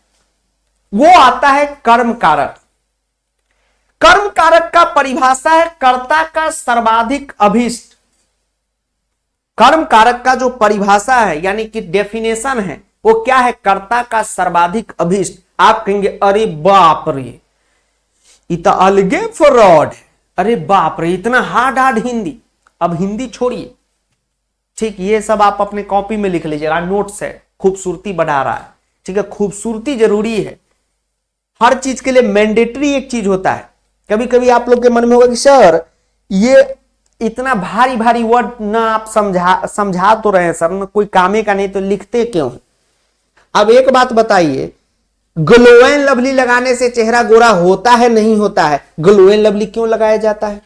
वो आता है कर्म कारक। कर्म कारक का परिभाषा है कर्ता का सर्वाधिक अभीष्ट। कर्म कारक का जो परिभाषा है यानी कि डेफिनेशन है वो क्या है, कर्ता का सर्वाधिक अभीष्ट। आप कहेंगे अरे बाप रे इतना अलगे फ्रॉड है, अरे बाप रे इतना हार्ड हिंदी। अब हिंदी छोड़िए, ठीक, ये सब आप अपने कॉपी में लिख लीजिएगा, नोट्स है, खूबसूरती बढ़ा रहा है, ठीक है, खूबसूरती जरूरी है, हर चीज के लिए मैंडेटरी एक चीज होता है। कभी कभी आप लोग के मन में होगा कि सर ये इतना भारी भारी वर्ड ना आप समझा तो रहे हैं सर, ना कोई कामे का नहीं तो लिखते क्यों है। अब एक बात बताइए, ग्लो एंड लवली लगाने से चेहरा गोरा होता है नहीं होता है, ग्लो एंड लवली क्यों लगाया जाता है।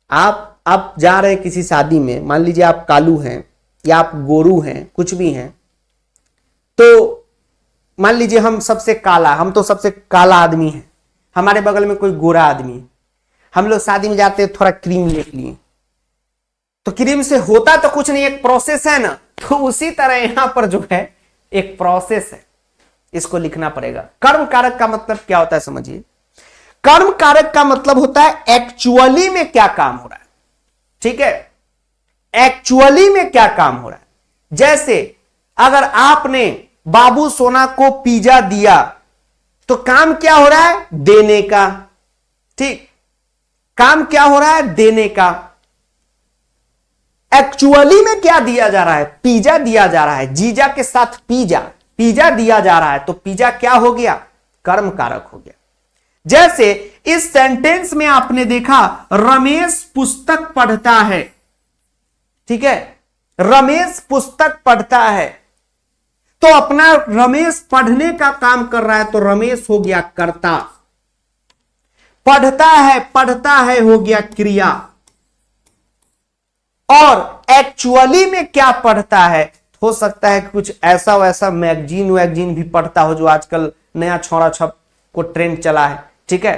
आप जा रहे हैं किसी शादी में, मान लीजिए आप कालू हैं या आप गोरू हैं, कुछ भी हैं, तो मान लीजिए हम सबसे काला, हम तो सबसे काला आदमी है, हमारे बगल में कोई गोरा आदमी है, हम लोग शादी में जाते हैं थोड़ा क्रीम ले लिए, तो क्रीम से होता तो कुछ नहीं, एक प्रोसेस है ना, तो उसी तरह यहां पर जो है एक प्रोसेस है, इसको लिखना पड़ेगा। कर्म कारक का मतलब क्या होता है समझिए, कर्म कारक का मतलब होता है एक्चुअली में क्या काम हो रहा है, ठीक है, एक्चुअली में क्या काम हो रहा है। जैसे अगर आपने बाबू सोना को पिज्जा दिया तो काम क्या हो रहा है, देने का, ठीक, काम क्या हो रहा है, देने का। एक्चुअली में क्या दिया जा रहा है, पिज्जा दिया जा रहा है, जीजा के साथ पिज्जा दिया जा रहा है, तो पिज्जा क्या हो गया, कर्म कारक हो गया। जैसे इस सेंटेंस में आपने देखा रमेश पुस्तक पढ़ता है, ठीक है, रमेश पुस्तक पढ़ता है, तो अपना रमेश पढ़ने का काम कर रहा है, तो रमेश हो गया कर्ता। पढ़ता है हो गया क्रिया। और एक्चुअली में क्या पढ़ता है, हो सकता है कि कुछ ऐसा वैसा मैगजीन भी पढ़ता हो जो आजकल नया छोरा छप को ट्रेंड चला है, ठीक है।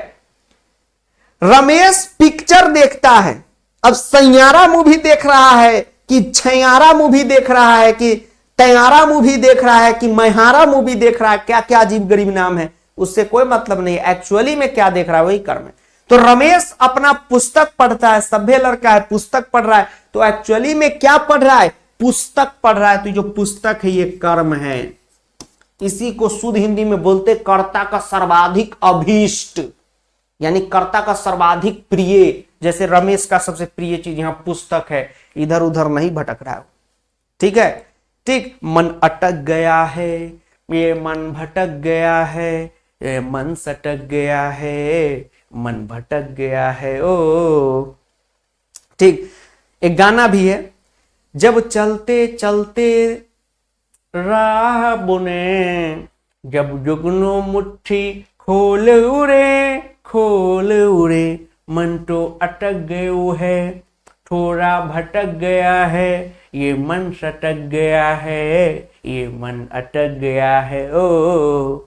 रमेश पिक्चर देखता है, अब सैयारा मूवी देख रहा है कि छैयारा मूवी देख रहा है कि तैयारा मूवी देख रहा है कि मैहारा मूवी देख रहा है, क्या क्या अजीब गरीब नाम है, उससे कोई मतलब नहीं। एक्चुअली में क्या देख रहा है वही कर्म है। तो रमेश अपना पुस्तक पढ़ता है, सभ्य लड़का है, पुस्तक पढ़ रहा है, तो एक्चुअली में क्या पढ़ रहा है? पुस्तक पढ़ रहा है। तो जो पुस्तक है ये कर्म है। इसी को शुद्ध हिंदी में बोलते कर्ता का सर्वाधिक अभीष्ट, यानी कर्ता का सर्वाधिक प्रिय। जैसे रमेश का सबसे प्रिय चीज यहां पुस्तक है, इधर उधर नहीं भटक रहा है। ठीक है, ठीक। मन अटक गया है, ये मन भटक गया है, ये मन सटक गया है, मन भटक गया है। ओ ठीक। एक गाना भी है, जब चलते चलते राह बुने, जब जुगनू मुट्ठी खोल उड़े, मन तो अटक गयो है, थोड़ा भटक गया है, ये मन सटक गया है, ये मन अटक गया है। ओ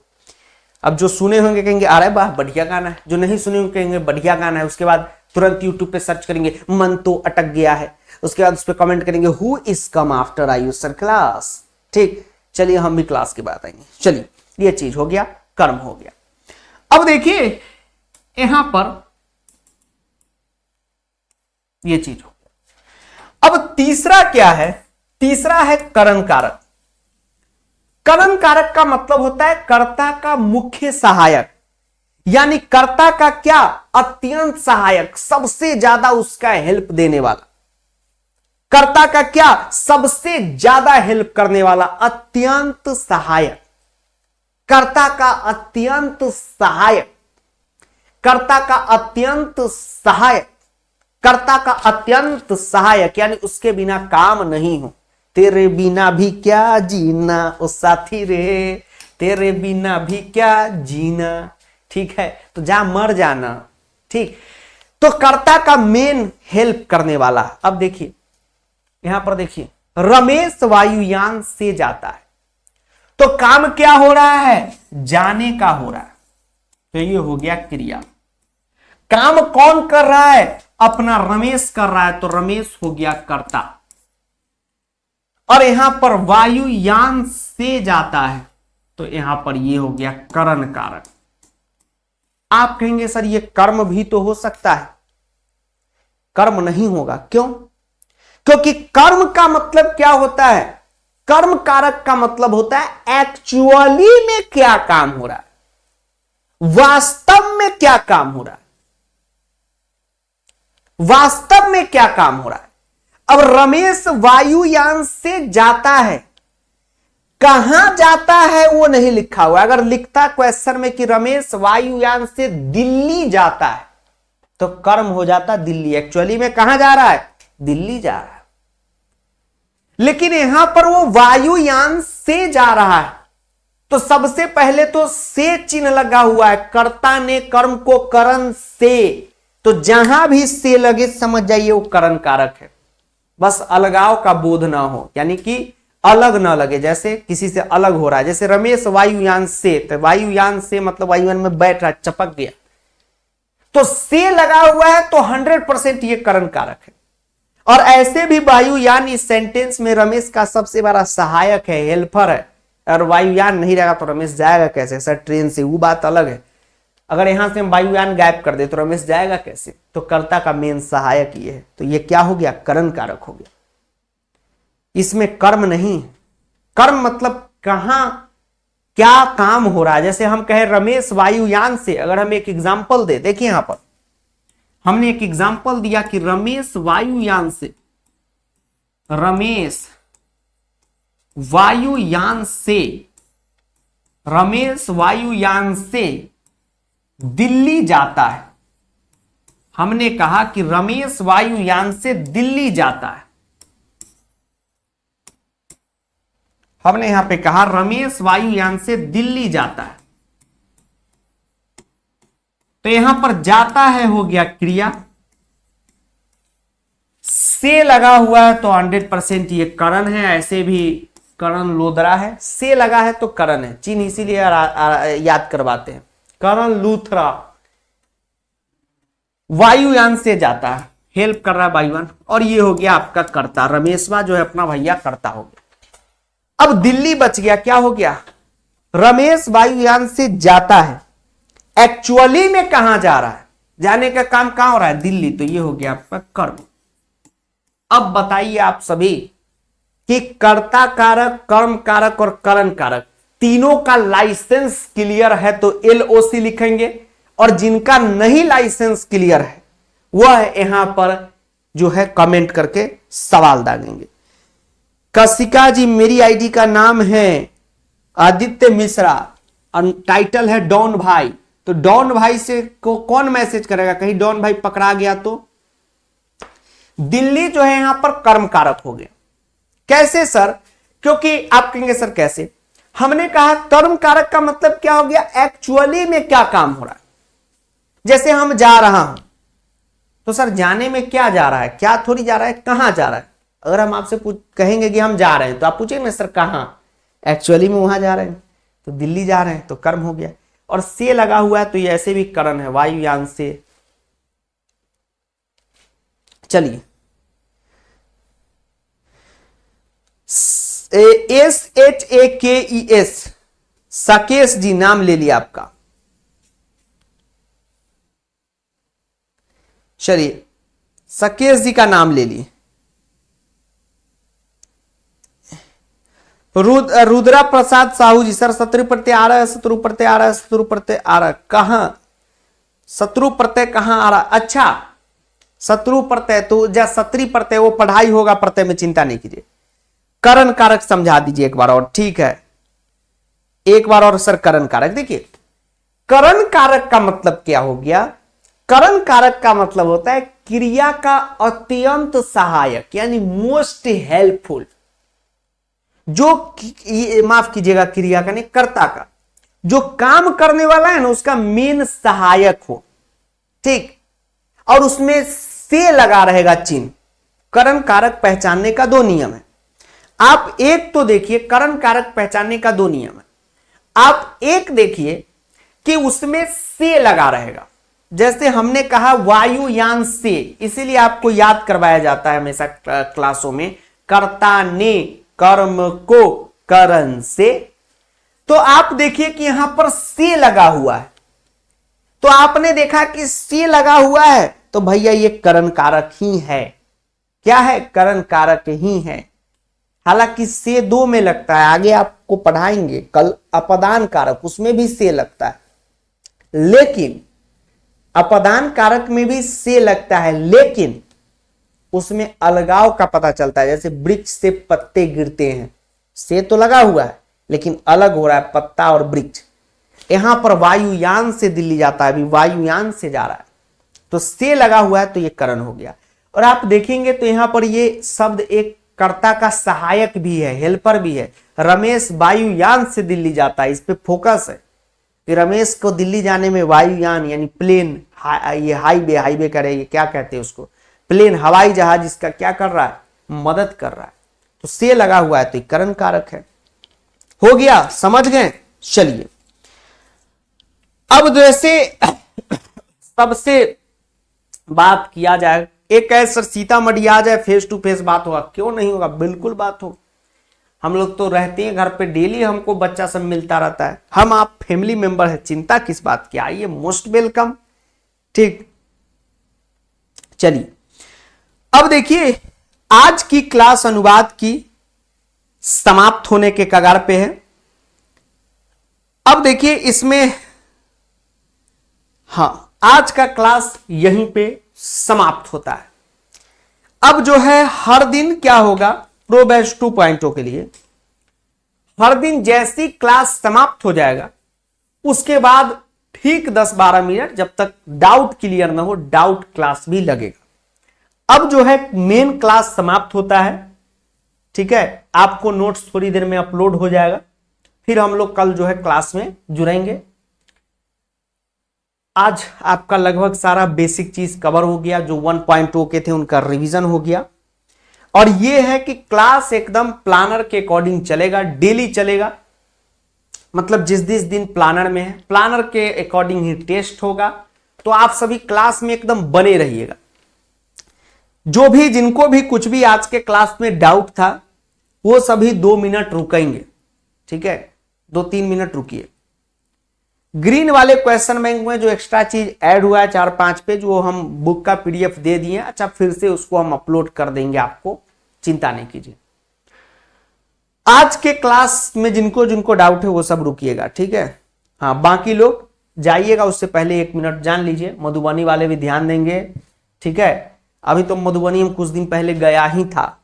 अब जो सुने होंगे कहेंगे अरे वाह बढ़िया गाना है, जो नहीं सुने होंगे कहेंगे बढ़िया गाना है। उसके बाद तुरंत यूट्यूब पे सर्च करेंगे मन तो अटक गया है, उसके बाद उस पर कमेंट करेंगे हु इज कम आफ्टर आयुषर क्लास। ठीक, चलिए हम भी क्लास के बाद आएंगे। चलिए ये चीज हो गया, कर्म हो गया। अब देखिए यहां पर ये चीज हो गया। अब तीसरा क्या है? तीसरा है करण कारक। करण कारक का मतलब होता है कर्ता का मुख्य सहायक, यानी कर्ता का क्या? अत्यंत सहायक, सबसे ज्यादा उसका हेल्प देने वाला। कर्ता का क्या? सबसे ज्यादा हेल्प करने वाला, अत्यंत सहायक। कर्ता का अत्यंत सहायक, कर्ता का अत्यंत सहायक, कर्ता का अत्यंत सहायक, यानी उसके बिना काम नहीं हो। तेरे बिना भी क्या जीना ओ साथी रे, तेरे बिना भी क्या जीना। ठीक है, तो जा मर जाना। ठीक, तो कर्ता का मेन हेल्प करने वाला। अब देखिए यहां पर देखिए, रमेश वायुयान से जाता है, तो काम क्या हो रहा है? जाने का हो रहा है। तो ये हो गया क्रिया। काम कौन कर रहा है? अपना रमेश कर रहा है, तो रमेश हो गया कर्ता। और यहां पर वायुयान से जाता है, तो यहां पर ये हो गया करण कारक। आप कहेंगे सर ये कर्म भी तो हो सकता है। कर्म नहीं होगा, क्यों? क्योंकि कर्म का मतलब क्या होता है? कर्म कारक का मतलब होता है एक्चुअली में क्या काम हो रहा है, वास्तव में क्या काम हो रहा है, वास्तव में क्या काम हो रहा है। अब रमेश वायुयान से जाता है, कहां जाता है वो नहीं लिखा हुआ। अगर लिखता क्वेश्चन में कि रमेश वायुयान से दिल्ली जाता है, तो कर्म हो जाता दिल्ली। एक्चुअली में कहां जा रहा है? दिल्ली जा रहा है। लेकिन यहां पर वो वायुयान से जा रहा है, तो सबसे पहले तो से चिन्ह लगा हुआ है। कर्ता ने कर्म को करण से, तो जहां भी से लगे समझ जाइए वो करण कारक है। बस अलगाव का बोध ना हो, यानी कि अलग ना लगे, जैसे किसी से अलग हो रहा है। जैसे रमेश वायुयान से, तो वायुयान से मतलब वायुयान में बैठ रहा, चपक गया, तो से लगा हुआ है, तो 100% ये करण कारक है। और ऐसे भी वायुयान इस सेंटेंस में रमेश का सबसे बड़ा सहायक है, हेल्पर है। और वायुयान नहीं रहेगा तो रमेश जाएगा कैसे? सर ट्रेन से, वो बात अलग है। अगर यहां से हम वायुयान गायब कर दे तो रमेश जाएगा कैसे? तो कर्ता का मेन सहायक ये है। तो ये क्या हो गया? करण कारक हो गया। इसमें कर्म नहीं। कर्म मतलब कहां क्या काम हो रहा है। जैसे हम कहे रमेश वायुयान से, अगर हम एक एग्जाम्पल दे, देखिए यहां पर हमने एक एग्जाम्पल दिया कि रमेश वायुयान से, रमेश वायुयान से, रमेश वायुयान से दिल्ली जाता है। हमने कहा कि रमेश वायुयान से दिल्ली जाता है। हमने यहां पे कहा रमेश वायुयान से दिल्ली जाता है, तो यहां पर जाता है हो गया क्रिया, से लगा हुआ है तो 100% ये करण है। ऐसे भी करण लोदरा है, से लगा है तो करण है। चिन्ह इसीलिए याद करवाते हैं। करण लूथरा वायुयान से जाता है, हेल्प कर रहा है वायुयान, और ये हो गया आपका कर्ता। रमेशवा जो है अपना भैया कर्ता हो गया। अब दिल्ली बच गया, क्या हो गया? रमेश वायुयान से जाता है, एक्चुअली में कहां जा रहा है? जाने का काम कहां हो रहा है? दिल्ली। तो ये हो गया आपका कर्म। अब बताइए आप सभी कि कर्ता कारक, कर्म कारक और करण कारक तीनों का लाइसेंस क्लियर है तो LOC लिखेंगे, और जिनका नहीं लाइसेंस क्लियर है वह यहां पर जो है कमेंट करके सवाल दागेंगे। कशिका जी, मेरी आईडी का नाम है आदित्य मिश्रा, टाइटल है डॉन भाई। तो डॉन भाई से को कौन मैसेज करेगा? कहीं डॉन भाई पकड़ा गया तो? दिल्ली जो है यहां पर कर्म कारक हो गया। कैसे सर? क्योंकि आप कहेंगे सर कैसे? हमने कहा कर्म कारक का मतलब क्या हो गया? एक्चुअली में क्या काम हो रहा है। जैसे हम जा रहा हूं, तो सर जाने में क्या जा रहा है? क्या थोड़ी जा रहा है, कहां जा रहा है? अगर हम आपसे कहेंगे कि हम जा रहे हैं, तो आप पूछेंगे ना सर कहां? एक्चुअली में वहां जा रहे हैं, तो दिल्ली जा रहे हैं, तो कर्म हो गया। और से लगा हुआ है तो ये ऐसे भी करण है, वायुयान से। चलिए, SHAKES, सकेश जी नाम ले लिया आपका। चलिए, सकेश जी का नाम ले लिए। रुद्रा प्रसाद साहू जी, सर शत्रु प्रत्यय आ रहा है, शत्रु प्रत्यय आ रहा है, शत्रु प्रत्यय आ रहा है। कहां शत्रु प्रत्यय कहां आ रहा? अच्छा, शत्रु प्रत्यय तो जब शत्रु प्रत्यय वो पढ़ाई होगा प्रत्यय में, चिंता नहीं कीजिए। करण कारक समझा दीजिए एक बार और, ठीक है? एक बार और सर करण कारक देखिए। करण कारक का मतलब क्या हो गया? करण कारक का मतलब होता है क्रिया का अत्यंत सहायक, यानी मोस्ट हेल्पफुल। जो माफ कीजिएगा, क्रिया का नहीं, कर्ता का, जो काम करने वाला है ना उसका मेन सहायक हो, ठीक? और उसमें से लगा रहेगा चिन्ह। करण कारक पहचानने का दो नियम है। आप एक तो देखिए, करण कारक पहचानने का दो नियम है। आप एक देखिए कि उसमें से लगा रहेगा। जैसे हमने कहा वायुयान से, इसीलिए आपको याद करवाया जाता है हमेशा क्लासों में, कर्ता ने कर्म को करण से। तो आप देखिए कि यहां पर से लगा हुआ है, तो आपने देखा कि से लगा हुआ है, तो भैया ये करण कारक ही है। क्या है? करण कारक ही है। हालांकि से दो में लगता है, आगे आपको पढ़ाएंगे कल। अपदान कारक, उसमें भी से लगता है, लेकिन अपदान कारक में भी से लगता है, लेकिन उसमें अलगाव का पता चलता है। जैसे वृक्ष से पत्ते गिरते हैं, से तो लगा हुआ है लेकिन अलग हो रहा है पत्ता और वृक्ष। यहां पर वायुयान से दिल्ली जाता है, अभी वायुयान से जा रहा है, तो से लगा हुआ है, तो ये करण हो गया। और आप देखेंगे तो यहां पर ये शब्द एक कर्ता का सहायक भी है, हेल्पर भी है। रमेश वायुयान से दिल्ली जाता है, इस पे फोकस है कि रमेश को दिल्ली जाने में वायुयान यानी प्लेन, ये हाईवे करे, ये क्या कहते हैं उसको, प्लेन, हवाई जहाज, इसका क्या कर रहा है? मदद कर रहा है। तो से लगा हुआ है, तो ये करण कारक है। हो गया, समझ गए? चलिए, अब जैसे सबसे बात किया जाए, एक है सर सीतामढ़ी आ जाए, फेस टू फेस बात होगा, क्यों नहीं होगा? बिल्कुल बात हो। हम लोग तो रहते हैं घर पे, डेली हमको बच्चा सब मिलता रहता है, हम आप फैमिली मेंबर है, चिंता किस बात की? आइए, मोस्ट वेलकम। ठीक, चलिए अब देखिए, आज की क्लास अनुवाद की समाप्त होने के कगार पे है। अब देखिए इसमें, हां, आज का क्लास यहीं पे समाप्त होता है। अब जो है हर दिन क्या होगा प्रो बैच 2.0 के लिए, हर दिन जैसी क्लास समाप्त हो जाएगा उसके बाद ठीक 10-12 मिनट, जब तक डाउट क्लियर ना हो, डाउट क्लास भी लगेगा। अब जो है मेन क्लास समाप्त होता है, ठीक है? आपको नोट्स थोड़ी देर में अपलोड हो जाएगा, फिर हम लोग कल जो है क्लास में जुड़ेंगे। आज आपका लगभग सारा बेसिक चीज कवर हो गया, जो 1.0 के थे उनका रिवीजन हो गया। और ये है कि क्लास एकदम प्लानर के अकॉर्डिंग चलेगा, डेली चलेगा। मतलब जिस दिन प्लानर में है, प्लानर के अकॉर्डिंग ही टेस्ट होगा। तो आप सभी क्लास में एकदम बने रहिएगा। जो भी, जिनको भी कुछ भी आज के क्लास में डाउट था, वो सभी 2 मिनट रुकेंगे, ठीक है, 2-3 मिनट रुकिए। ग्रीन वाले क्वेश्चन बैंक में जो एक्स्ट्रा चीज ऐड हुआ है 4-5 पेज, वो हम बुक का पीडीएफ दे दिए। अच्छा, फिर से उसको हम अपलोड कर देंगे, आपको चिंता नहीं कीजिए। आज के क्लास में जिनको जिनको डाउट है वो सब रुकिएगा, ठीक है। हाँ, बाकी लोग जाइएगा, उससे पहले 1 मिनट जान लीजिए। मधुबनी वाले भी ध्यान देंगे, ठीक है। अभी तो मधुबनी में कुछ दिन पहले गया ही था।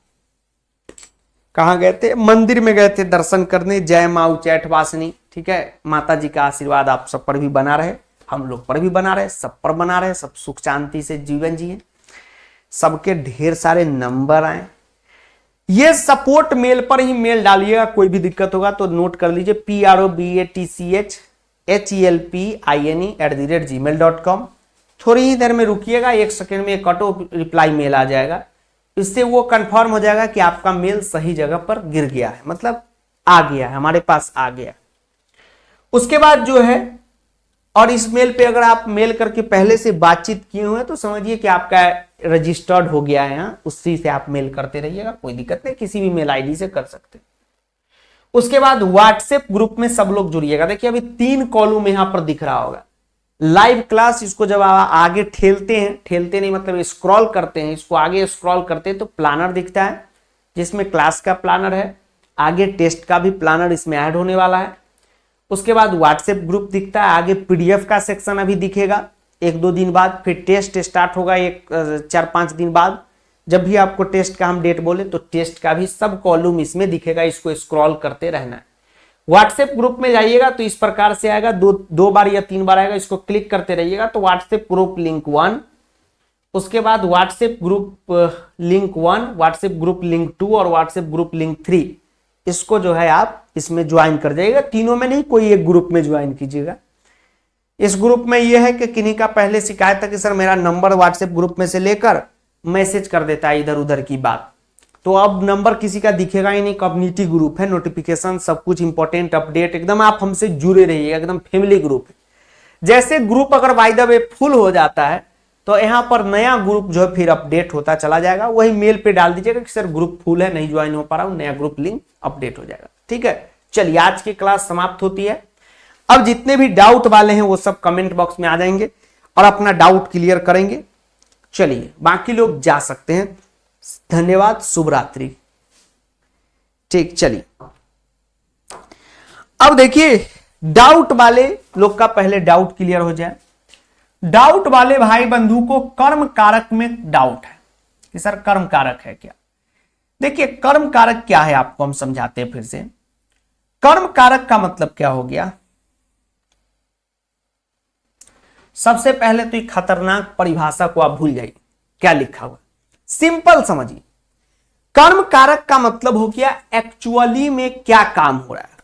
कहां गए थे? मंदिर में गए थे दर्शन करने। जय मां उचैठ वासिनी, ठीक है। माता जी का आशीर्वाद आप सब पर भी बना रहे, हम लोग पर भी बना रहे, सब पर बना रहे, सब सुख शांति से जीवन जिए, सबके ढेर सारे नंबर आए। ये सपोर्ट मेल पर ही मेल डालिएगा, कोई भी दिक्कत होगा तो नोट कर लीजिए, PROBATCHHELPINE@gmail.com। थोड़ी ही देर में रुकिएगा, 1 सेकेंड में कटो रिप्लाई मेल आ जाएगा। इससे वो कंफर्म हो जाएगा कि आपका मेल सही जगह पर गिर गया है, मतलब आ गया है, हमारे पास आ गया। उसके बाद जो है, और इस मेल पे अगर आप मेल करके पहले से बातचीत किए हुए हैं तो समझिए कि आपका रजिस्टर्ड हो गया है। उसी से आप मेल करते रहिएगा, कोई दिक्कत नहीं, किसी भी मेल आईडी से कर सकते हैं। उसके बाद व्हाट्सएप ग्रुप में सब लोग जुड़िएगा। देखिए अभी 3 कॉलम यहां पर दिख रहा होगा, लाइव क्लास। इसको जब आप आगे ठेलते हैं, ठेलते नहीं मतलब स्क्रॉल करते हैं, इसको आगे स्क्रॉल करते हैं तो प्लानर दिखता है, जिसमें क्लास का प्लानर है, आगे टेस्ट का भी प्लानर इसमें ऐड होने वाला है। उसके बाद व्हाट्सएप ग्रुप दिखता है, आगे पीडीएफ का सेक्शन अभी दिखेगा 1-2 दिन बाद, फिर टेस्ट स्टार्ट होगा 4-5 दिन बाद। जब भी आपको टेस्ट का हम डेट बोले तो टेस्ट का भी सब कॉलम इसमें दिखेगा, इसको स्क्रॉल करते रहना है। व्हाट्सएप ग्रुप में जाइएगा तो इस प्रकार से आएगा, 2 बार या 3 बार आएगा, इसको क्लिक करते रहिएगा तो व्हाट्सएप ग्रुप लिंक 1, उसके बाद WhatsApp group link 1, WhatsApp group link 2 और व्हाट्सएप ग्रुप लिंक 3, इसको जो है आप इसमें ज्वाइन कर जाइएगा। तीनों में नहीं, कोई एक ग्रुप में ज्वाइन कीजिएगा। इस ग्रुप में यह है कि किन्हीं का पहले शिकायत था कि सर मेरा नंबर व्हाट्सएप ग्रुप में से लेकर मैसेज कर देता है इधर उधर की बात, तो अब नंबर किसी का दिखेगा ही नहीं। कम्युनिटी ग्रुप है, नोटिफिकेशन सब कुछ इंपॉर्टेंट अपडेट एकदम आप हमसे जुड़े रहिएगा, एकदम फैमिली ग्रुप है। जैसे ग्रुप अगर बाय द वे फुल हो जाता है तो यहां पर नया ग्रुप जो है फिर अपडेट होता चला जाएगा। वही मेल पे डाल दीजिएगा कि सर ग्रुप फुल है, नहीं ज्वाइन हो पा रहा हूं, नया ग्रुप लिंक अपडेट हो जाएगा, ठीक है। चलिए आज की क्लास समाप्त होती है। अब जितने भी डाउट वाले हैं वो सब कमेंट बॉक्स में आ जाएंगे और अपना डाउट क्लियर करेंगे। चलिए बाकी लोग जा सकते हैं, धन्यवाद, शुभ रात्रि। ठीक, चलिए अब देखिए डाउट वाले लोग का पहले डाउट क्लियर हो जाए। डाउट वाले भाई बंधु को कर्म कारक में डाउट है कि सर कर्म कारक है क्या। देखिए कर्म कारक क्या है आपको हम समझाते हैं फिर से। कर्म कारक का मतलब क्या हो गया, सबसे पहले तो एक खतरनाक परिभाषा को आप भूल जाइए, क्या लिखा हुआ, सिंपल समझिए। कर्म कारक का मतलब हो गया एक्चुअली में क्या काम हो रहा है,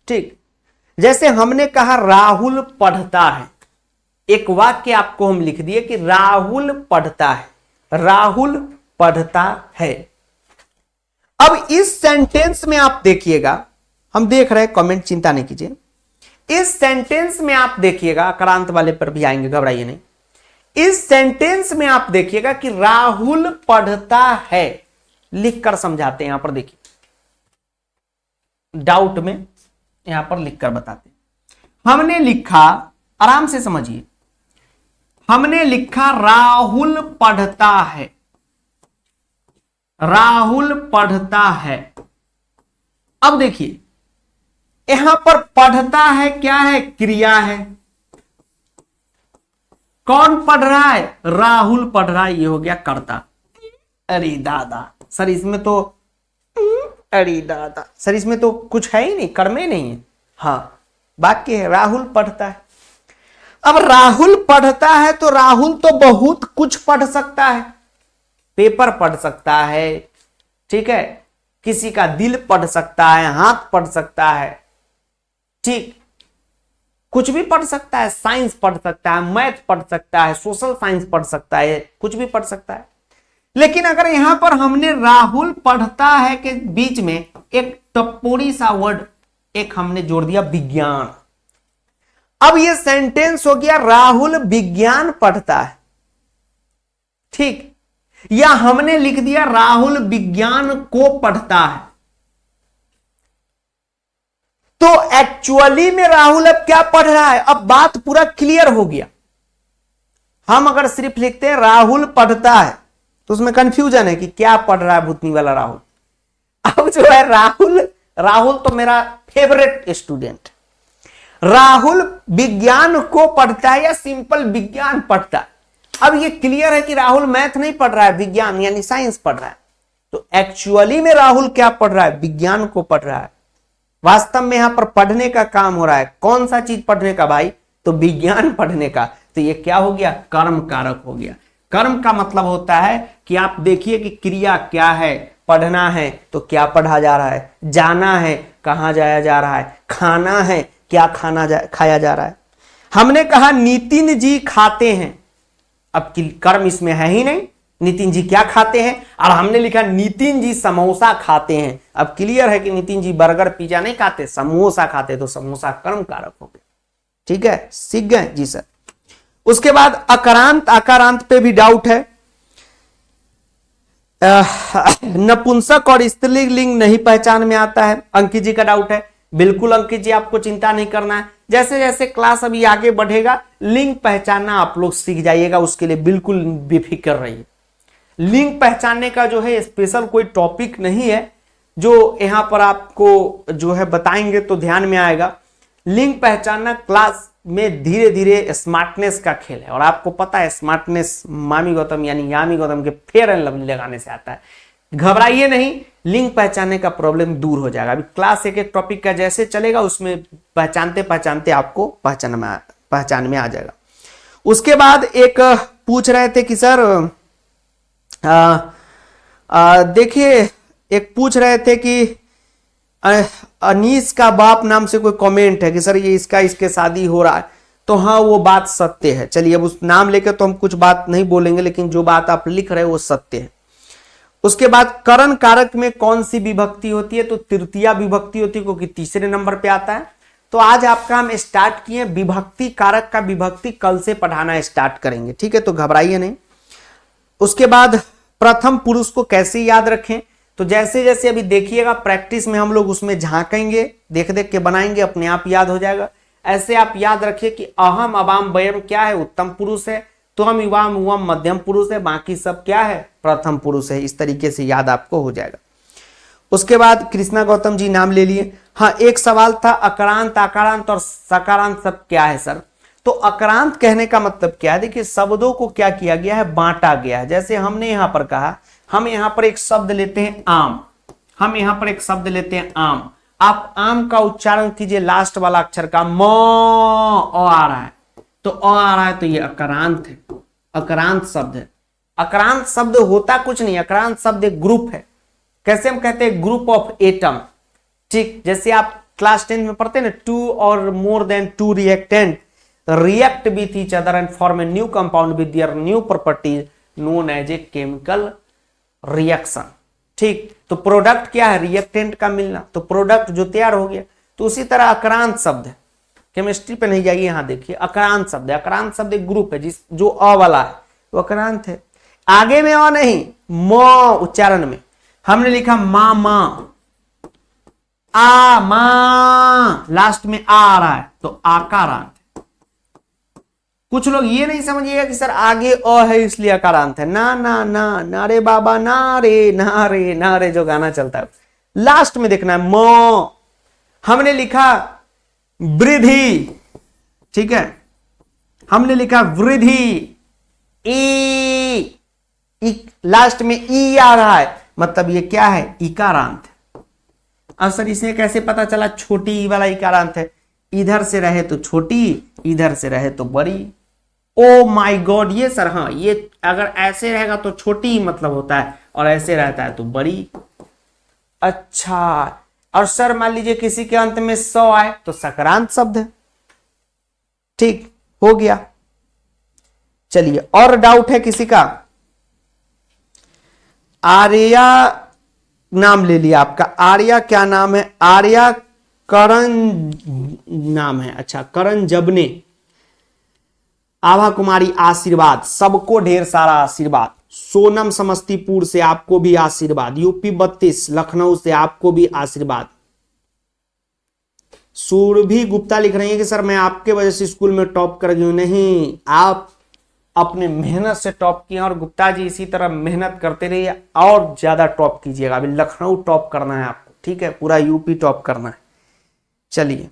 ठीक। जैसे हमने कहा राहुल पढ़ता है, एक वाक्य आपको हम लिख दिए कि राहुल पढ़ता है, राहुल पढ़ता है। अब इस सेंटेंस में आप देखिएगा, हम देख रहे हैं कमेंट, चिंता नहीं कीजिए। इस सेंटेंस में आप देखिएगा, अक्रांत वाले पर भी आएंगे, घबराइए नहीं। इस सेंटेंस में आप देखिएगा कि राहुल पढ़ता है, लिखकर समझाते हैं। यहां पर देखिए डाउट में यहां पर लिखकर बताते हैं। हमने लिखा, आराम से समझिए, हमने लिखा राहुल पढ़ता है, राहुल पढ़ता है। अब देखिए यहां पर पढ़ता है क्या है, क्रिया है। कौन पढ़ रहा है, राहुल पढ़ रहा है, ये हो गया कर्ता। अरे दादा सर इसमें तो, अरे दादा सर इसमें तो कुछ है ही नहीं, कर्मे नहीं है। हाँ वाक्य है राहुल पढ़ता है। अब राहुल पढ़ता है तो राहुल तो बहुत कुछ पढ़ सकता है, पेपर पढ़ सकता है, ठीक है, किसी का दिल पढ़ सकता है, हाथ पढ़ सकता है, ठीक, कुछ भी पढ़ सकता है, साइंस पढ़ सकता है, मैथ पढ़ सकता है, सोशल साइंस पढ़ सकता है, कुछ भी पढ़ सकता है। लेकिन अगर यहां पर हमने राहुल पढ़ता है के बीच में एक टपोरी सा वर्ड एक हमने जोड़ दिया, विज्ञान। अब ये सेंटेंस हो गया राहुल विज्ञान पढ़ता है, ठीक। या हमने लिख दिया राहुल विज्ञान को पढ़ता है, तो एक्चुअली में राहुल अब क्या पढ़ रहा है? अब बात पूरा क्लियर हो गया। हम अगर सिर्फ लिखते हैं राहुल पढ़ता है तो उसमें कंफ्यूजन है कि क्या पढ़ रहा है भूतनी वाला राहुल। अब जो है राहुल तो मेरा फेवरेट स्टूडेंट, राहुल विज्ञान को पढ़ता है या सिंपल विज्ञान पढ़ता है। अब ये क्लियर है कि राहुल मैथ नहीं पढ़ रहा है, विज्ञान यानी साइंस पढ़ रहा है। तो एक्चुअली में राहुल क्या पढ़ रहा है? विज्ञान को पढ़ रहा है। वास्तव में यहां पर पढ़ने का काम हो रहा है। कौन सा चीज पढ़ने का भाई? तो विज्ञान पढ़ने का। तो ये क्या हो गया? कर्म कारक हो गया। कर्म का मतलब होता है कि आप देखिए कि क्रिया क्या है। पढ़ना है तो क्या पढ़ा जा रहा है, जाना है कहां जाया जा रहा है, खाना है क्या खाया जा रहा है। हमने कहा नितिन जी खाते हैं, अब कर्म इसमें है ही नहीं। नितिन जी क्या खाते हैं? और हमने लिखा नितिन जी समोसा खाते हैं। अब क्लियर है कि नितिन जी बर्गर पिज्जा नहीं खाते, समोसा खाते, तो समोसा कर्म कारक हो गया। ठीक है, सीख गए जी सर। उसके बाद अकारांत, आकारांत पे भी डाउट है। नपुंसक और स्त्रीलिंग नहीं पहचान में आता है, अंकित जी का डाउट है। बिल्कुल अंकित जी, आपको चिंता नहीं करना है। जैसे जैसे क्लास अभी आगे बढ़ेगा लिंग पहचानना आप लोग सीख जाइएगा, उसके लिए बिल्कुल बेफिक्र रहिए। लिंग पहचानने का जो है स्पेशल कोई टॉपिक नहीं है जो यहां पर आपको जो है बताएंगे तो ध्यान में आएगा। लिंग पहचानना क्लास में धीरे धीरे स्मार्टनेस का खेल है, और आपको पता है स्मार्टनेस मामी गौतम यानी यामी गौतम के फेयर एंड लवली लगाने से आता है। घबराइए नहीं, लिंग पहचानने का प्रॉब्लम दूर हो जाएगा। अभी क्लास एक एक टॉपिक का जैसे चलेगा उसमें पहचानते पहचानते आपको पहचान में आ जाएगा। उसके बाद एक पूछ रहे थे कि सर देखिए, एक पूछ रहे थे कि अनीस का बाप नाम से कोई कमेंट है कि सर ये इसके शादी हो रहा है। तो हाँ, वो बात सत्य है। चलिए, अब उस नाम लेकर तो हम कुछ बात नहीं बोलेंगे, लेकिन जो बात आप लिख रहे हैं वो सत्य है। उसके बाद करण कारक में कौन सी विभक्ति होती है? तो तृतीया विभक्ति होती है, क्योंकि तीसरे नंबर पे आता है। तो आज आपका हम स्टार्ट किए विभक्ति कारक का, विभक्ति कल से पढ़ाना स्टार्ट करेंगे। ठीक है, तो घबराइए नहीं। उसके बाद प्रथम पुरुष को कैसे याद रखें? तो जैसे जैसे अभी देखिएगा प्रैक्टिस में हम लोग उसमें झांकेंगे, देख देख के बनाएंगे, अपने आप याद हो जाएगा। ऐसे आप याद रखिए कि अहम अवाम वयम क्या है? उत्तम पुरुष है। त्वम युवाम उवम मध्यम पुरुष है, बाकी सब क्या है? प्रथम पुरुष है। इस तरीके से याद आपको हो जाएगा। उसके बाद कृष्णा गौतम जी नाम ले लिए। हाँ, एक सवाल था अकारांत, आकारांत और सकारांत सब क्या है सर? तो अकारांत कहने का मतलब क्या है? देखिए, शब्दों को क्या किया गया है? बांटा गया है। जैसे हमने यहां पर कहा, हम यहां पर एक शब्द लेते हैं आम, हम यहां पर एक शब्द लेते हैं आम। आप आम का उच्चारण कीजिए, लास्ट वाला अक्षर का म आ रहा है, तो आ रहा है, तो ये अकारांत है, अकारांत शब्द है। अकारांत शब्द होता कुछ नहीं, अकारांत शब्द एक ग्रुप है। कैसे हम कहते हैं? Group of atom. ठीक, जैसे आप क्लास 10 में पढ़ते हैं ना, 2 और more than 2 reactant react with each other and form a new compound with their new properties known as a chemical reaction। ठीक, तो प्रोडक्ट क्या है? रिएक्टेंट का मिलना, तो प्रोडक्ट जो तैयार हो गया। तो उसी तरह अकारांत शब्द है, केमिस्ट्री पे नहीं जाइए, यहां देखिए अकारांत शब्द है। अकारांत शब्द एक ग्रुप है जो अ वाला है वो अकारांत है। आगे में अ नहीं, म उच्चारण में हमने लिखा मा मा, आ मा, लास्ट में आ रहा है तो आकारांत। कुछ लोग ये नहीं समझिएगा कि सर आगे अ है इसलिए अकारांत है। ना ना ना ना रे बाबा, ना रे ना रे ना रे जो गाना चलता है, लास्ट में देखना है म। हमने लिखा वृद्धि, ठीक है, हमने लिखा वृद्धि, ई लास्ट में ई आ रहा है, मतलब ये क्या है? इकारांत। अब सर इसे कैसे पता चला छोटी ई वाला इकारांत है? इधर से रहे तो छोटी, इधर से रहे तो बड़ी। ओ माय गॉड, ये सर हाँ, ये अगर ऐसे रहेगा तो छोटी मतलब होता है, और ऐसे रहता है तो बड़ी। अच्छा, और सर मान लीजिए किसी के अंत में स आए तो सकारांत शब्द है। ठीक हो गया। चलिए, और डाउट है किसी का? आर्या नाम ले लिया आपका, आर्या क्या नाम है? आर्या करण नाम है। अच्छा, करण जबने, आभा कुमारी आशीर्वाद, सबको ढेर सारा आशीर्वाद। सोनम समस्तीपुर से आपको भी आशीर्वाद। यूपी 32 लखनऊ से आपको भी आशीर्वाद। सुरभि गुप्ता लिख रही है कि सर मैं आपके वजह से स्कूल में टॉप कर गई हूं। नहीं, आप अपने मेहनत से टॉप किए और गुप्ता जी इसी तरह मेहनत करते रहिए और ज्यादा टॉप कीजिएगा। अभी लखनऊ टॉप करना है आपको, ठीक है, पूरा यूपी टॉप करना है। चलिए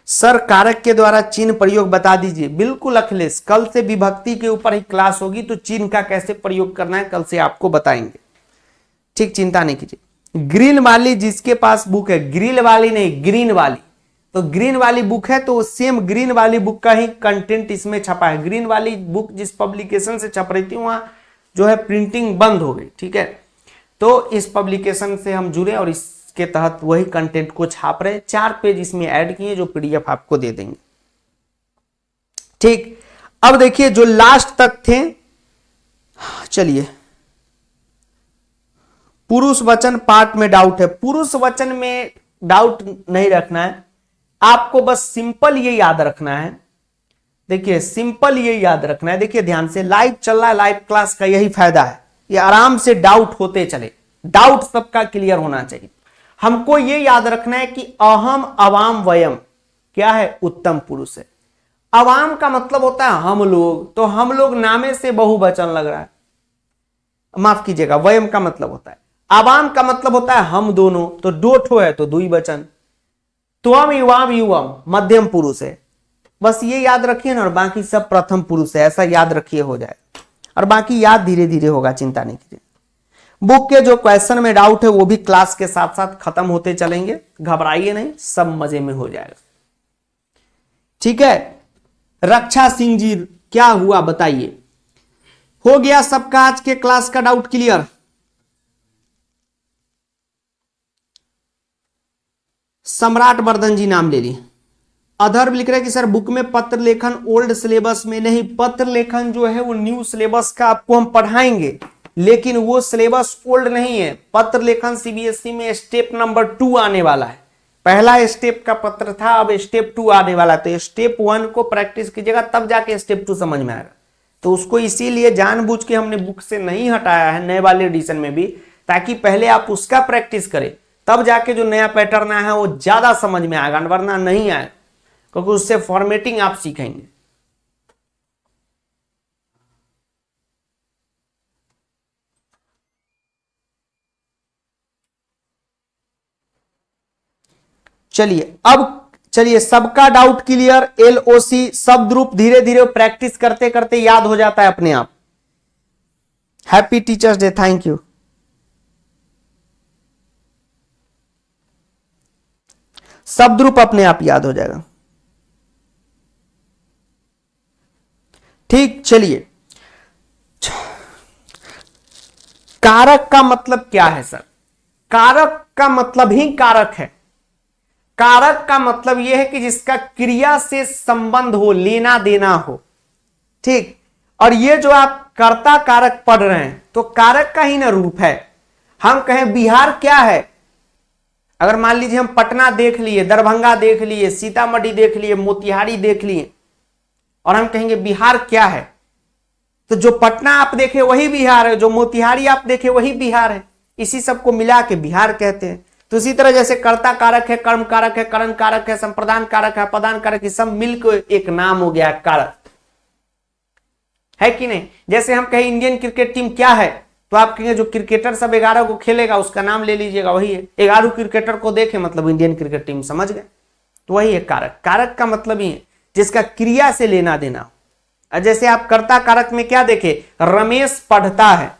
सर, कारक के द्वारा चिन्ह प्रयोग बता दीजिए। बिल्कुल अखिलेश, कल से विभक्ति के ऊपर ही क्लास होगी, तो चिन्ह का कैसे प्रयोग करना है कल से आपको बताएंगे, ठीक, चिंता नहीं कीजिए। ग्रीन वाली जिसके पास बुक है, ग्रिल वाली नहीं ग्रीन वाली, तो ग्रीन वाली बुक है तो सेम ग्रीन वाली बुक का ही कंटेंट इसमें छपा है। ग्रीन वाली बुक जिस पब्लिकेशन से छप रही थी वहां जो है प्रिंटिंग बंद हो गई, ठीक है, तो इस पब्लिकेशन से हम जुड़े और इसके तहत वही कंटेंट को छाप रहे। 4 पेज इसमें ऐड किए जो पीडीएफ आपको दे देंगे, ठीक। अब देखिए जो लास्ट तक थे, चलिए पुरुष वचन पार्ट में डाउट है। पुरुष वचन में डाउट नहीं रखना है आपको, बस सिंपल ये याद रखना है। देखिए सिंपल ये याद रखना है, देखिए ध्यान से, लाइव चल रहा है, लाइव क्लास का यही फायदा है, ये आराम से डाउट होते चले, डाउट सबका क्लियर होना चाहिए। हमको ये याद रखना है कि अहम अवाम वयम क्या है, उत्तम पुरुष है। अवाम का मतलब होता है हम लोग, तो हम लोग नामे से बहुवचन लग रहा है, माफ कीजिएगा, वयम का मतलब होता है। अवाम का मतलब होता है हम दोनों, तो दो ठो है तो द्विवचन। त्वम युवाम युवम मध्यम पुरुष है, बस ये याद रखिए ना, और बाकी सब प्रथम पुरुष है, ऐसा याद रखिए, हो जाए, और बाकी याद धीरे धीरे होगा, चिंता नहीं कीजिए। बुक के जो क्वेश्चन में डाउट है वो भी क्लास के साथ साथ खत्म होते चलेंगे, घबराइए नहीं, सब मजे में हो जाएगा, ठीक है। रक्षा सिंह जी क्या हुआ बताइए, हो गया सबका आज के क्लास का डाउट क्लियर? सम्राट वर्धन जी नाम ले ली। अधर्व लिख रहे कि सर बुक में पत्र लेखन ओल्ड सिलेबस में नहीं, पत्र लेखन जो है वो न्यू सिलेबस का आपको हम पढ़ाएंगे, लेकिन वो सिलेबस ओल्ड नहीं है। पत्र लेखन सीबीएसई में स्टेप नंबर 2 आने वाला है, पहला स्टेप का पत्र था, अब स्टेप 2 आने वाला है, तो स्टेप 1 को प्रैक्टिस कीजिएगा तब जाके स्टेप 2 समझ में आएगा। तो उसको इसीलिए जानबूझ के हमने बुक से नहीं हटाया है नए वाले एडिशन में भी, ताकि पहले आप उसका प्रैक्टिस करें, तब जाके जो नया पैटर्न है वो ज्यादा समझ में आएगा, वरना नहीं आएगा, क्योंकि उससे फॉर्मेटिंग आप सीखेंगे। चलिए सबका डाउट क्लियर। एलओसी शब्द रूप धीरे धीरे प्रैक्टिस करते करते याद हो जाता है अपने आप। Happy teachers day, thank you. शब्द रूप अपने आप याद हो जाएगा, ठीक। चलिए कारक का मतलब क्या है सर? कारक का मतलब ही कारक है। कारक का मतलब यह है कि जिसका क्रिया से संबंध हो, लेना देना हो, ठीक। और ये जो आप कर्ता कारक पढ़ रहे हैं तो कारक का ही ना रूप है। हम कहें बिहार क्या है, अगर मान लीजिए हम पटना देख लिए, दरभंगा देख लिए, सीतामढ़ी देख लिए, मोतिहारी देख लिए, और हम कहेंगे बिहार क्या है, तो जो पटना आप देखे वही बिहार है, जो मोतिहारी आप देखे वही बिहार है, इसी सबको मिला के बिहार कहते हैं। तो इसी तरह जैसे कर्ता कारक है, कर्म कारक है, करण कारक है, संप्रदान कारक है, पदान कारक है, सब मिलकर एक नाम हो गया कारक, है कि नहीं। जैसे हम कहें इंडियन क्रिकेट टीम क्या है, तो आप कहेंगे जो क्रिकेटर सब 11 को खेलेगा उसका नाम ले लीजिएगा, वही है। 11 क्रिकेटर को देखे मतलब इंडियन क्रिकेट टीम, समझ गए, तो वही है कारक। कारक का मतलब ही है जिसका क्रिया से लेना देना हो। जैसे आप कर्ता कारक में क्या देखे, रमेश पढ़ता है,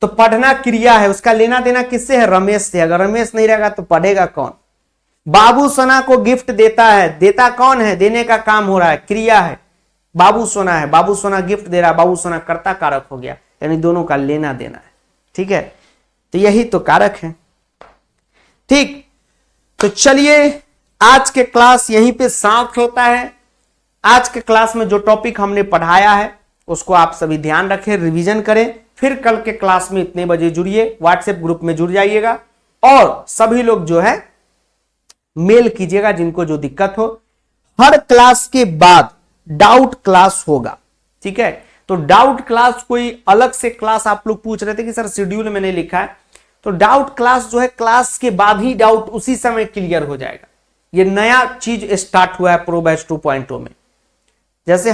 तो पढ़ना क्रिया है, उसका लेना देना किससे है, रमेश से। अगर रमेश नहीं रहेगा तो पढ़ेगा कौन। बाबू सोना को गिफ्ट देता है, देता कौन है, देने का काम हो रहा है, क्रिया है, बाबू सोना है, बाबू सोना गिफ्ट दे रहा है, बाबू सोना कर्ता कारक हो गया, यानी दोनों का लेना देना है, ठीक है। तो यही तो कारक है, ठीक। तो चलिए आज के क्लास यहीं पे समाप्त होता है। आज के क्लास में जो टॉपिक हमने पढ़ाया है उसको आप सभी ध्यान रखें, रिवीजन करें, फिर कल के क्लास में इतने बजे जुड़िए, व्हाट्सएप ग्रुप में जुड़ जाइएगा, और सभी लोग जो है मेल कीजिएगा जिनको जो दिक्कत हो। हर क्लास के बाद डाउट क्लास होगा। ठीक है, तो डाउट क्लास कोई अलग से क्लास आप लोग पूछ रहे थे कि सर शेड्यूल में नहीं लिखा है, तो डाउट क्लास जो है क्लास के बाद ही डाउट उसी समय क्लियर हो जाएगा। ये नया चीज स्टार्ट हुआ है प्रो बैच 2.0 में। जैसे